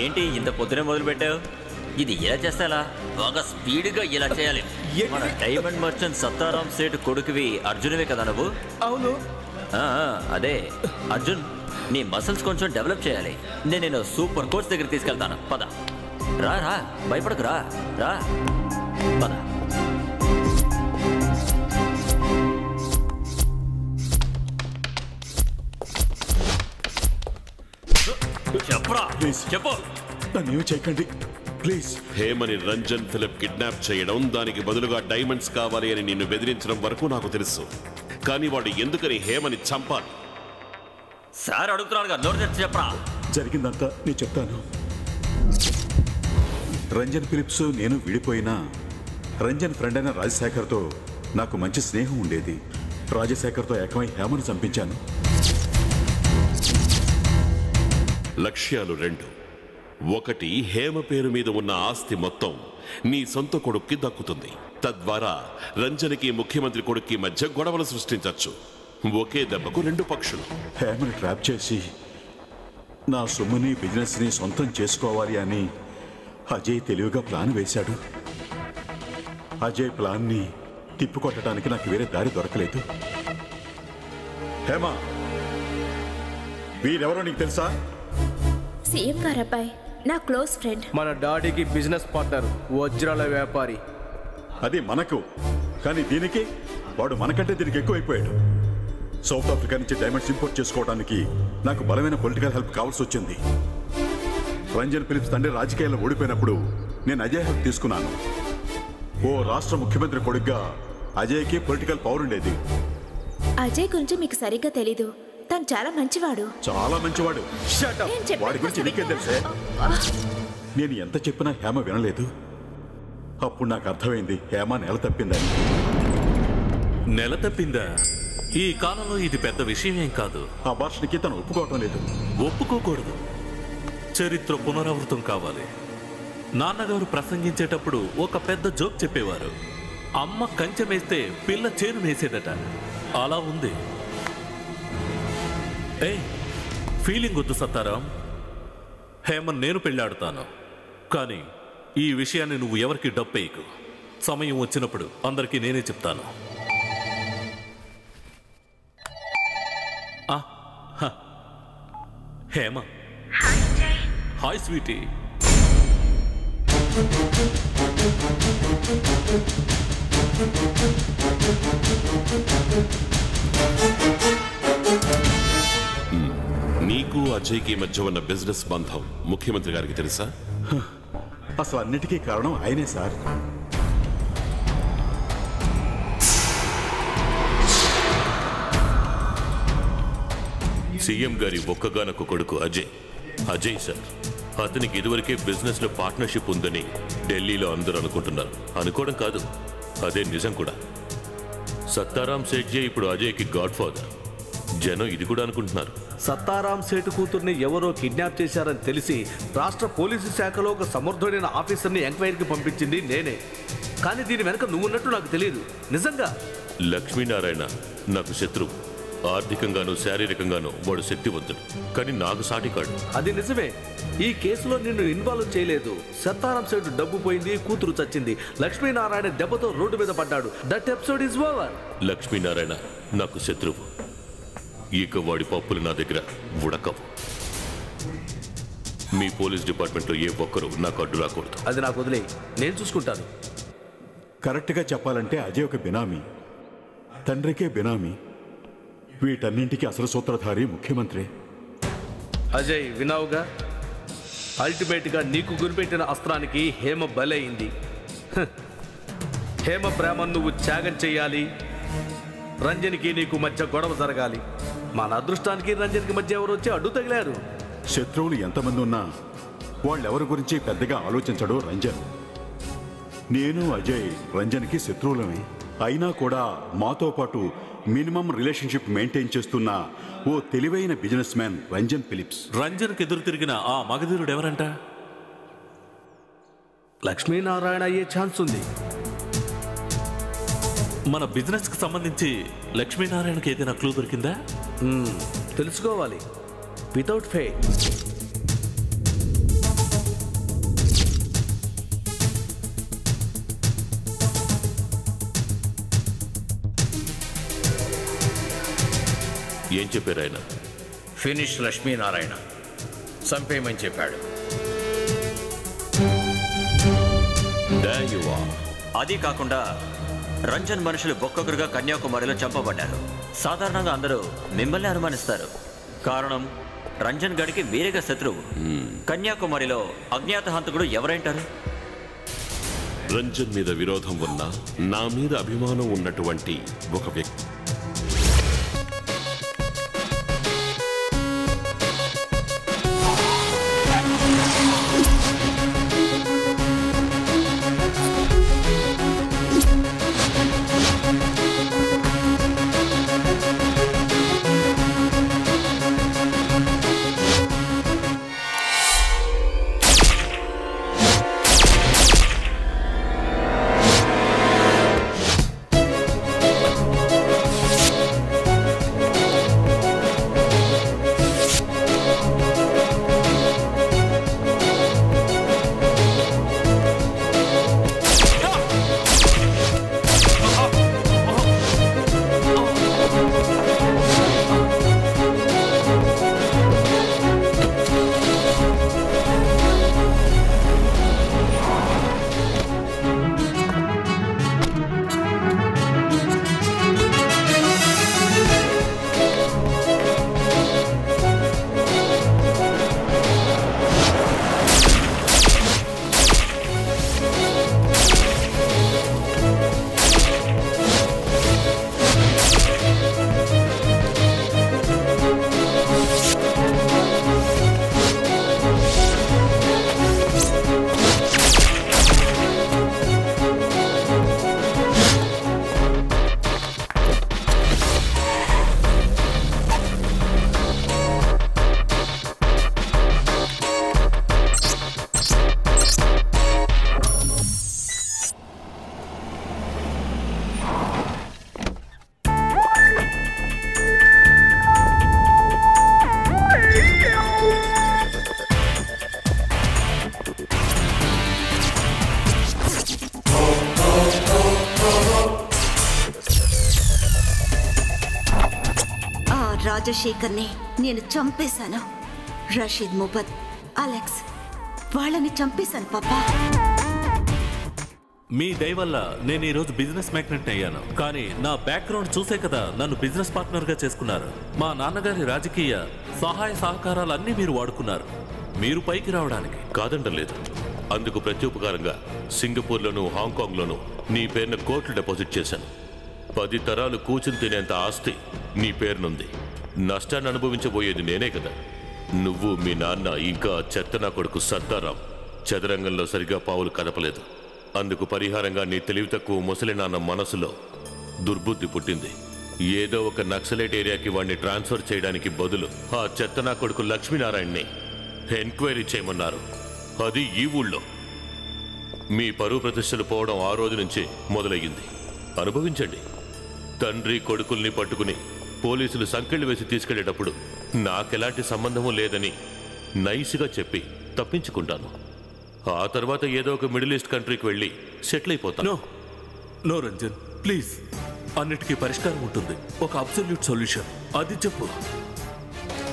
ఏంటి ఇంత పొద్దునే మొదలు పెట్టావు? ఇది ఇలా చేస్తాలా? బాగా స్పీడ్గా ఇలా చేయాలి. మన డైమండ్ మర్చెంట్ సత్తారాం సేటు కొడుకువి అర్జునవే కదా నువ్వు? అవును. అదే అర్జున్, నీ మసిల్స్ కొంచెం డెవలప్ చేయాలి. నేను సూపర్ కోచ్ దగ్గర తీసుకెళ్తాను. పద రా రా, భయపడకు రా రా పద. చెప్పరా, చెప్పు. నన్ను చేయకండి ప్లీజ్. హేమని రంజన్ ఫిలిప్ కిడ్నాప్ చేయడం, దానికి బదులుగా డైమండ్స్ కావాలి అని నిన్ను బెదిరించడం వరకు నాకు తెలుసు. కానీ వాడు ఎందుకని హేమని చంపాలి? సార్ అడుగుతున్నాడుగా, నోరు తెరిచి చెప్పరా. జరిగిందంతా నేను చెప్తాను. రంజన్ ఫిలిప్స్ నేను విడిపోయినా రంజన్ ఫ్రెండ్ అయిన రాజశేఖర్తో నాకు మంచి స్నేహం ఉండేది. రాజశేఖర్తో ఏకమై హేమను చంపించాను. లక్ష్యాలు రెండు. ఒకటి, హేమ పేరు మీద ఉన్న ఆస్తి మొత్తం నీ సొంత కొడుక్కి దక్కుతుంది. తద్వారా రంజన్కి ముఖ్యమంత్రి కొడుక్కి మధ్య గొడవలు సృష్టించవచ్చు. ఒకే దెబ్బకు రెండు పక్షులు. హేమను ట్రాప్ చేసి నా సొమ్ముని బిజినెస్ని సొంతం చేసుకోవాలి అని అజయ్ తెలివిగా ప్లాన్ వేశాడు. అజయ్ ప్లాన్ని తిప్పికొట్టడానికి నాకు వేరే దారి దొరకలేదు. హేమ, వీరెవరో నీకు తెలుసా? సీఎం గారు అబ్బాయి, నా క్లోజ్ ఫ్రెండ్. మన డాడీకి బిజినెస్ పార్ట్నర్, వజ్రాల వ్యాపారి. అది మనకు, కానీ దీనికి వాడు మనకంటే దీనికి ఎక్కువైపోయాడు. సౌత్ ఆఫ్రికా నుంచి డైమండ్స్ ఇంపోర్ట్ చేసుకోవడానికి నాకు బలమైన పొలిటికల్ హెల్ప్ కావాల్సి వచ్చింది. రంజన్ ఫిలిప్స్ తండ్రి రాజకీయాల్లో ఓడిపోయినప్పుడు నేను అజయ్ హెల్ప్ తీసుకున్నాను. ఓ రాష్ట్ర ముఖ్యమంత్రి కొడుగ్గా అజయ్కి పొలిటికల్ పవర్ ఉండేది. అజయ్ గురించి మీకు సరిగ్గా తెలీదు. తను చాలా మంచివాడు. చాలా మంచివాడు. వాడి గురించి నీకేం తెలుసే? నేను ఎంత చెప్పినా హేమ వినలేదు. అప్పుడు నాకు అర్థమైంది హేమ నెల తప్పిందని. నెల తప్పిందా? ఈ కాలంలో ఇది పెద్ద విషయం ఏం కాదు. ఆ భాషకి తను ఒప్పుకోవటం లేదు. ఒప్పుకోకూడదు. చరిత్ర పునరావృతం కావాలి. నాన్నగారు ప్రసంగించేటప్పుడు ఒక పెద్ద జోక్ చెప్పేవారు. అమ్మ కంచె మేస్తే పిల్ల చేను మేసేదట. అలా ఉంది. ఏ ఫీలింగ్ వద్దు సత్తారాం. హేమన్ నేను పెళ్ళాడుతాను, కానీ ఈ విషయాన్ని నువ్వు ఎవరికి డప్పేయకు. సమయం వచ్చినప్పుడు అందరికీ నేనే చెప్తాను. Hema, hi sweetie. నీకు అజయ్కి మధ్య ఉన్న బిజినెస్ బంధం ముఖ్యమంత్రి గారికి తెలుసా? అసలు అన్నిటికీ కారణం ఆయనే సార్. సీఎం గారి ఒక్కగానొక్క కొడుకు అజయ్ సార్. అతనికి ఇదివరకే బిజినెస్లో పార్ట్నర్షిప్ ఉందని ఢిల్లీలో అందరూ అనుకుంటున్నారు. అనుకోవడం కాదు, అదే నిజం కూడా. సత్తారాం సేఠ్జీ ఇప్పుడు అజయ్కి గాడ్ ఫాదర్. జనం ఇది కూడా అనుకుంటున్నారు. సత్తారాం సేటు కూతుర్ని ఎవరో కిడ్నాప్ చేశారని తెలిసి రాష్ట్ర పోలీసు శాఖలో ఒక సమర్థుడైన ఆఫీసర్ని ఎంక్వైరీకి పంపించింది నేనే. కానీ దీని వెనక నువ్వున్నట్టు నాకు తెలియదు. నిజంగా లక్ష్మీనారాయణ నాకు శత్రువు. ఆర్థికంగాను శారీరకంగాను వాడు శక్తివంతుడు, కానీ నాకు సాటి కాడు. అది నిజమే. ఈ కేసులో నిన్ను ఇన్వాల్వ్ చేయలేదు. సత్తారాం సేటు డబ్బు పోయింది, కూతురు చచ్చింది. లక్ష్మీనారాయణ దెబ్బతో రోడ్డు మీద పడ్డాడు. That episode is over. Lakshminarayana నాకు శత్రువు. ఇక వాడి పప్పులు నా దగ్గర ఉడకవు. మీ పోలీస్ డిపార్ట్మెంట్లో ఏ ఒక్కరూ నాకు అడ్డు రాకూడదు. అది నాకు వదిలే, నేను చూసుకుంటాను. కరెక్ట్గా చెప్పాలంటే అజయ్ ఒక బినామీ, తండ్రికే బినామీ. వీటన్నింటికి అసలు సూత్రధారి ముఖ్యమంత్రి. అజయ్ వినావుగా, అల్టిమేట్గా నీకు గురిపెట్టిన అస్త్రానికి హేమ బలైంది. హేమ ప్రేమను నువ్వు త్యాగం చెయ్యాలి. రంజన్కి నీకు మధ్య గొడవ జరగాలి. మన అదృష్టానికి రంజన్కి మధ్య ఎవరు వచ్చి అడ్డు తగిలారు. శత్రువులు ఎంతమంది ఉన్నా వాళ్ళెవరి గురించి పెద్దగా ఆలోచించడు రంజన్. నేను అజయ్ రంజన్కి శత్రువులమే. అయినా కూడా మాతో పాటు మినిమం రిలేషన్షిప్ మెయింటైన్ చేస్తున్న ఓ తెలివైన బిజినెస్ మ్యాన్ రంజన్ ఫిలిప్స్. రంజన్కి ఎదురు తిరిగిన ఆ మగధీరుడు ఎవరంట? లక్ష్మీనారాయణ అయ్యే ఛాన్స్ ఉంది. మన బిజినెస్కి సంబంధించి లక్ష్మీనారాయణకి ఏదైనా క్లూ దొరికిందా? తెలుసుకోవాలి. Without fail. ఏం చెప్పారు ఆయన? ఫినిష్ లక్ష్మీనారాయణ, చంపేయమని చెప్పాడు. అది కాకుండా రంజన్ మనుషులు ఒక్కొక్కరుగా కన్యాకుమారిలో చంపబడ్డారు. సాధారణంగా అందరూ మిమ్మల్ని అనుమానిస్తారు. కారణం రంజన్ గడికి వేరేగా శత్రువు. కన్యాకుమారిలో అజ్ఞాత హంతకుడు ఎవరైంటారు? రంజన్ మీద విరోధం ఉన్న, నా మీద అభిమానం ఉన్నటువంటి ఒక వ్యక్తి. రాజశేఖర్ని నేను చంపేశాను. రషీద్ ముబత్, అలెక్స్ వాళ్ళని చంపేశాను పాపా. మీ దయ వల్ల నేను ఈరోజు బిజినెస్ మ్యాగ్నెట్ అయ్యాను. కానీ నా బ్యాక్గ్రౌండ్ చూసే కదా నన్ను బిజినెస్ పార్ట్నర్గా చేసుకున్నారు. మా నాన్నగారి రాజకీయ సహాయ సహకారాలన్నీ మీరు వాడుకున్నారు మీరు పైకి రావడానికి. కాదంటలేదు. అందుకు ప్రత్యుపకారంగా సింగపూర్లోను హాంకాంగ్లోను నీ పేరున కోట్లు డిపాజిట్ చేశాను. 10 తరాలు కూర్చుని తినేంత ఆస్తి నీ పేరునుంది. నష్టాన్ని అనుభవించబోయేది నేనే కదా. నువ్వు, మీ నాన్న, ఇంకా చెత్త నా కొడుకు సత్తారాం చదరంగంలో సరిగా పావులు కదపలేదు. అందుకు పరిహారంగా నీ తెలివి తక్కువ ముసలి నాన్న మనసులో దుర్బుద్ధి పుట్టింది. ఏదో ఒక నక్సలైట్ ఏరియాకి వాడిని ట్రాన్స్ఫర్ చేయడానికి బదులు ఆ చెత్త నా కొడుకు లక్ష్మీనారాయణని ఎంక్వైరీ చేయమన్నారు. అది ఈ ఊళ్ళో. మీ పరువు ప్రతిష్టలు పోవడం ఆ రోజు నుంచి మొదలయ్యింది. అనుభవించండి. తండ్రి కొడుకుల్ని పట్టుకుని పోలీసులు సంకెళ్ళు వేసి తీసుకెళ్లేటప్పుడు నాకెలాంటి సంబంధము లేదని నైస్గా చెప్పి తప్పించుకుంటాను. ఆ తర్వాత ఏదో ఒక మిడిల్ ఈస్ట్ కంట్రీకి వెళ్ళి సెటిల్ అయిపోతాను. No Ranjan, please. అన్నిటికీ పరిష్కారం ఉంటుంది, ఒక అబ్సల్యూట్ సొల్యూషన్. అది చెప్పు.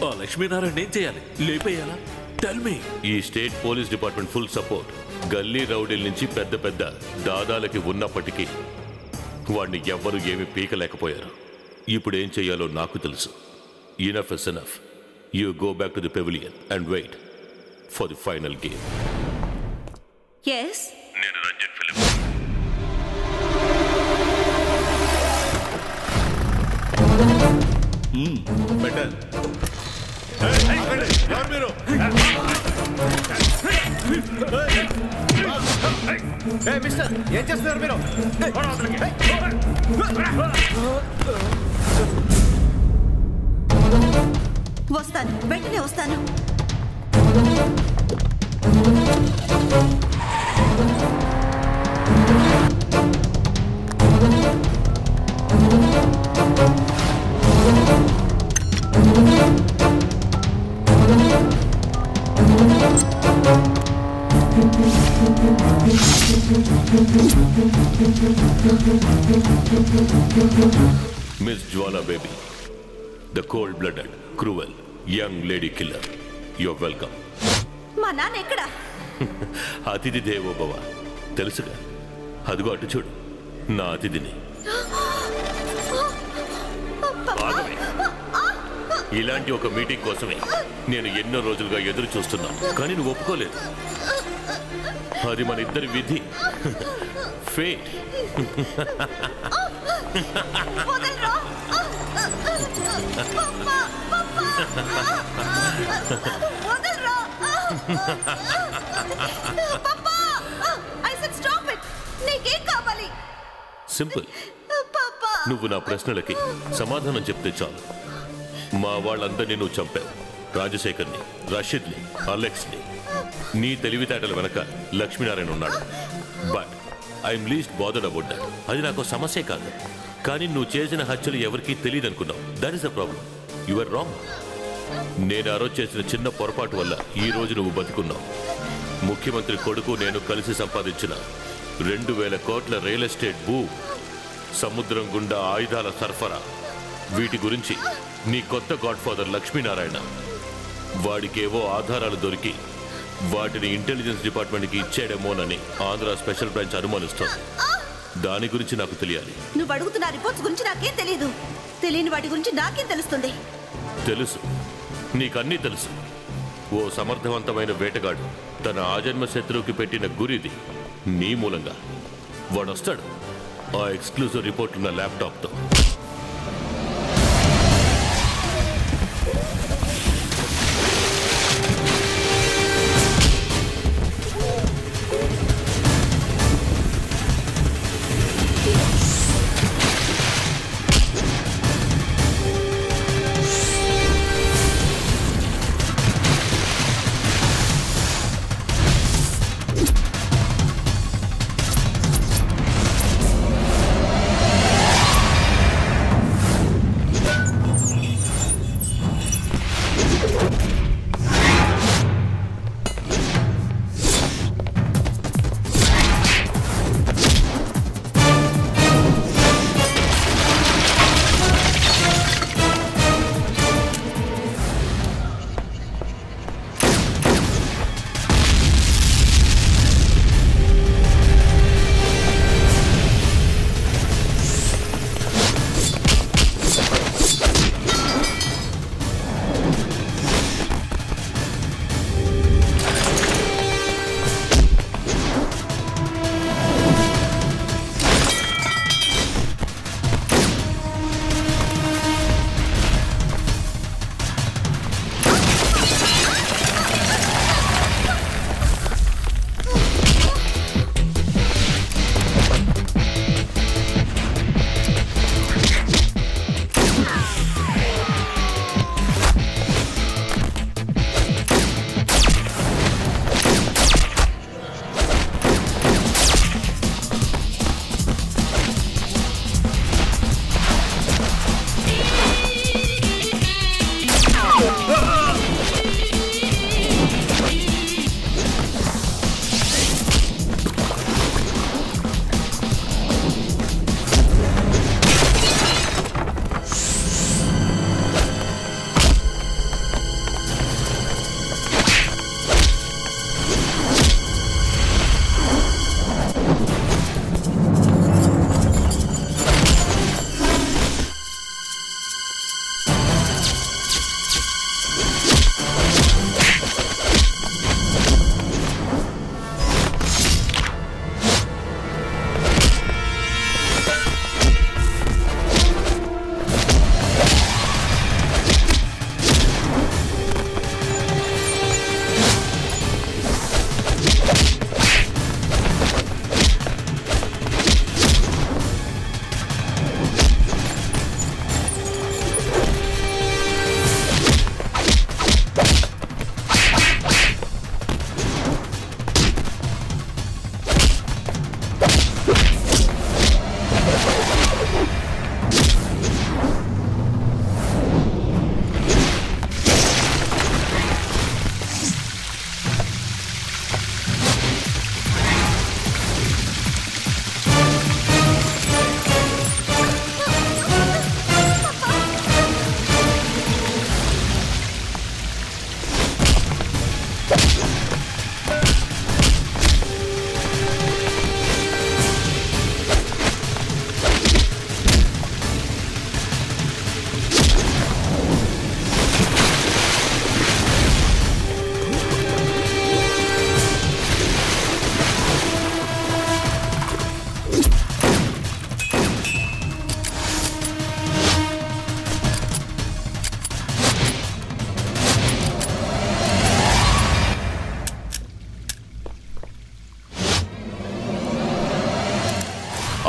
ఆ లక్ష్మీనారాయణ ఏం చేయాలి? లేపేయాలా? Tell me. ఈ state police department full support గల్లీ రౌడీల నుంచి పెద్ద పెద్ద దాదాలకి ఉన్నప్పటికీ వాడిని ఎవ్వరూ ఏమీ పీకలేకపోయారు. ఇప్పుడు ఏం చేయాలో నాకు తెలుసు. Enough is enough. You go back to the pavilion and wait for the final game. Yes, నేను రంజన్ ఫిలిప్. బెటర్. మీరు మిస్టర్, ఏం చేస్తున్నారు మీరు? వస్తాను, వెంటనే వస్తాను. Miss Jwala baby, the cold-blooded, cruel, young lady killer. You're welcome. మా నాన్న ఎక్కడ? అతిథి దేవో భవ. తెలుసుగా, అదిగో అటు చూడు, నా అతిథిని. ఇలాంటి ఒక మీటింగ్ కోసమే నేను ఎన్నో రోజులుగా ఎదురు చూస్తున్నాను, కానీ నువ్వు ఒప్పుకోలేదు. అది మన ఇద్దరి విధి. ఫేట్. సింపుల్. నువ్వు నా ప్రశ్నలకి సమాధానం చెప్తే చాలు. మా వాళ్ళందరినీ నువ్వు చంపావు. రాజశేఖర్ని, రషీద్ని, అలెక్స్ని. నీ తెలివితేటల వెనక లక్ష్మీనారాయణ ఉన్నాడు. But I'm least bothered about that. అది నాకు సమస్య కాదు. కానీ నువ్వు చేసిన హత్యలు ఎవరికీ తెలియదు అనుకున్నావు. That is the problem. You are wrong. నేను ఆ రోజు చేసిన చిన్న పొరపాటు వల్ల ఈ రోజు నువ్వు బతుకున్నావు. ముఖ్యమంత్రి కొడుకు నేను కలిసి సంపాదించిన 2000 కోట్ల రియల్ ఎస్టేట్ భూ, సముద్రం గుండా ఆయుధాల సరఫరా, వీటి గురించి నీ కొత్త గాడ్ ఫాదర్ లక్ష్మీనారాయణ వాడికేవో ఆధారాలు దొరికి వాటిని ఇంటెలిజెన్స్ డిపార్ట్మెంట్కి ఇచ్చాడేమోనని ఆంధ్ర స్పెషల్ బ్రాంచ్ అనుమానిస్తోంది. దాని గురించి నాకు తెలియాలి. నువ్వు అడుగుతున్న రిపోర్ట్స్ గురించి నాకేం తెలియదు. తెలియని వాటి గురించి నాకేం తెలుస్తుంది? తెలుసు, నీకన్నీ తెలుసు. ఓ సమర్థవంతమైన వేటగాడు తన ఆజన్మ శత్రువుకి పెట్టిన గురిది. నీ మూలంగా వాడొస్తాడు ఆ ఎక్స్క్లూజివ్ రిపోర్ట్ ఉన్న ల్యాప్టాప్తో.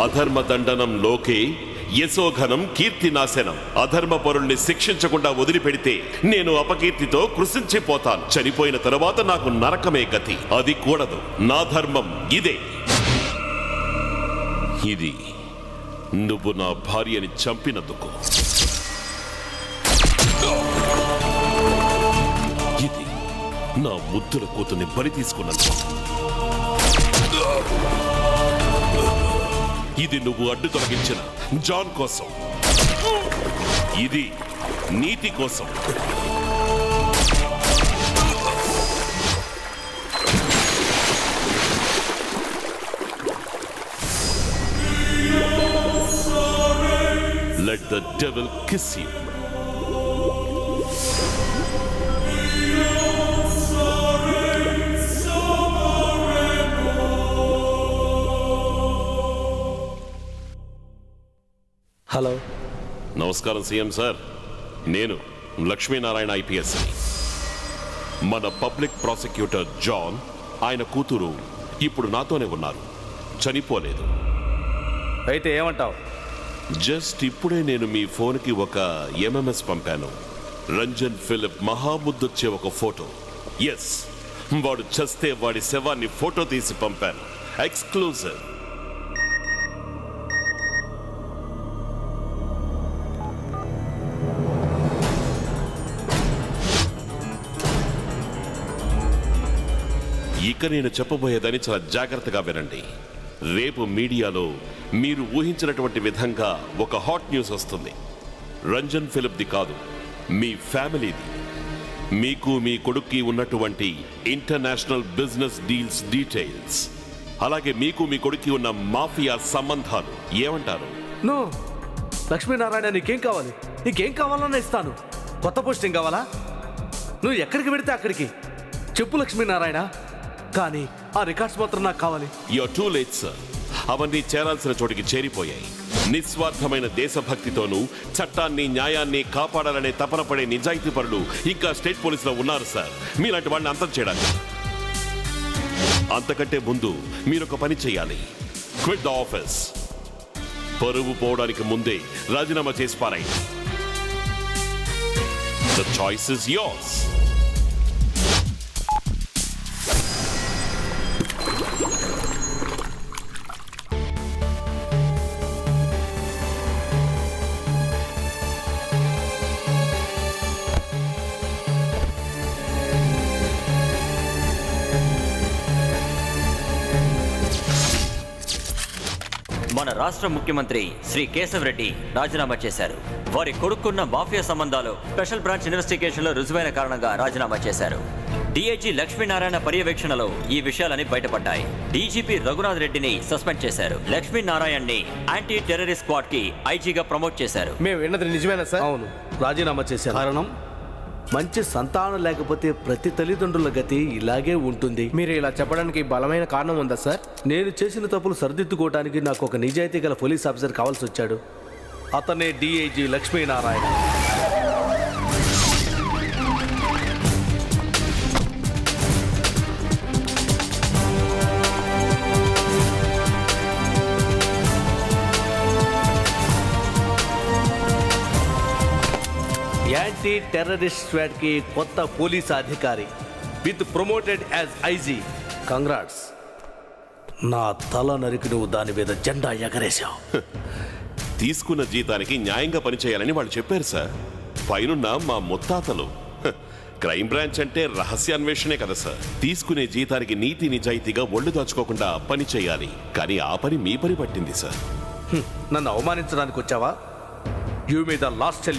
అధర్మ దండనం లోకే యశోఘనం కీర్తి నాశనం. అధర్మ పరుల్ని శిక్షించకుండా వదిలిపెడితే నేను అపకీర్తితో కృషించిపోతాను. చనిపోయిన తరువాత నాకు నరకమే గతి. అది కూడదు. నా ధర్మం ఇదే. ఇది నువ్వు నా భార్యని చంపినందుకు. ఇది నా ముద్దుల కూతుర్ని బలి తీసుకున్నందుకు. ఇది నువ్వు అడ్డు తొలగించిన జాన్ కోసం. ఇది నీతి కోసం. Let the devil kiss you. Hello, నమస్కారం సీఎం సార్. నేను లక్ష్మీనారాయణ ఐపీఎస్. మన పబ్లిక్ ప్రాసిక్యూటర్ జాన్, ఆయన కూతురు ఇప్పుడు నాతోనే ఉన్నారు, చనిపోలేదు. అయితే ఏమంటావు? జస్ట్ ఇప్పుడే నేను మీ ఫోన్కి ఒక ఎంఎంఎస్ పంపాను. రంజన్ ఫిలిప్ మహాముద్దొచ్చే ఒక ఫోటో. ఎస్, వాడు చస్తే వాడి శవాన్ని ఫోటో తీసి పంపాను. ఎక్స్క్లూజివ్. ఇక నేను చెప్పబోయేదని చాలా జాగ్రత్తగా వినండి. రేపు మీడియాలో మీరు ఊహించినటువంటి విధంగా ఒక హాట్ న్యూస్ వస్తుంది. రంజన్ ఫిలిప్ది కాదు, మీ ఫ్యామిలీది. మీకు మీ కొడుక్కి ఉన్నటువంటి ఇంటర్నేషనల్ బిజినెస్ డీల్స్ డీటెయిల్స్, అలాగే మీకు మీ కొడుక్కి ఉన్న మాఫియా సంబంధాలు. ఏమంటారు? నో లక్ష్మీనారాయణ, నీకేం కావాలి? నీకేం కావాలన్నా ఇస్తాను. కొత్త పోస్టింగ్ కావాలా? నువ్వు ఎక్కడికి పెడితే అక్కడికి చెప్పు లక్ష్మీనారాయణ. కానీ ఆ రికార్డ్స్ మాత్రం నాకు కావాలి. You're too late sir. అవన్నీ చేరాల్సిన చోటికి చేరిపోయాయి. నిస్వార్థమైన దేశభక్తితోనూ చట్టాన్ని న్యాయాన్ని కాపాడాలనే తపన పడే నిజాయితీ పరులు ఇంకా స్టేట్ పోలీసులో ఉన్నారు సార్, మీలాంటి వాళ్ళని అంతం చేయడానికి. అంతకంటే ముందు మీరొక పని చేయాలి. Quit the office. పరువు పోవడానికి ముందే రాజీనామా చేసి పారాయండి. The choice is yours. మన రాష్ట్ర ముఖ్యమంత్రి శ్రీ కేశవ్ రెడ్డి రాజీనామా చేశారు. వారి కొడుకున్న మాఫియా సంబంధాలు స్పెషల్ బ్రాంచ్ ఇన్వెస్టిగేషన్లో రుజువైన కారణంగా రాజీనామా చేశారు. డీఐజీ లక్ష్మీనారాయణ పర్యవేక్షణలో ఈ విషయాలని బయటపడ్డాయి. డీజీపీ రఘునాథ్ రెడ్డిని సస్పెండ్ చేశారు. లక్ష్మీనారాయణని యాంటీ టెర్రరిస్ట్ స్క్వాడ్ కి ఐజీగా ప్రమోట్ చేశారు. మేము విన్నది నిజమేనా సార్? అవును, రాజీనామా చేశారు. కారణం మంచి సంతానం లేకపోతే ప్రతి తల్లిదండ్రుల గతి ఇలాగే ఉంటుంది. మీరు ఇలా చెప్పడానికి బలమైన కారణం ఉందా సార్? నేను చేసిన తప్పులు సరిదిద్దుకోవడానికి నాకు ఒక నిజాయితీ గల పోలీస్ ఆఫీసర్ కావాల్సి వచ్చాడు. అతనే DIG Lakshminarayana. Anti terrorist squad కి కొత్త పోలీస్ అధికారి with promoted as IG. Congrats. నా తల నరికి నువ్వు దాని మీద జెండా ఎగరేశావు. తీసుకున్న జీతానికి న్యాయంగా పనిచేయాలని వాళ్ళు చెప్పారు సార్. పైనున్న మా ముత్తాతలు. క్రైమ్ బ్రాంచ్ అంటే రహస్యాన్వేషణే కదా సార్. తీసుకునే జీతానికి నీతి నిజాయితీగా ఒళ్ళు దాచుకోకుండా పని చేయాలి. కానీ ఆ పని మీ పని పట్టింది సార్. నన్ను అవమానించడానికి వచ్చావా? You me the last salute.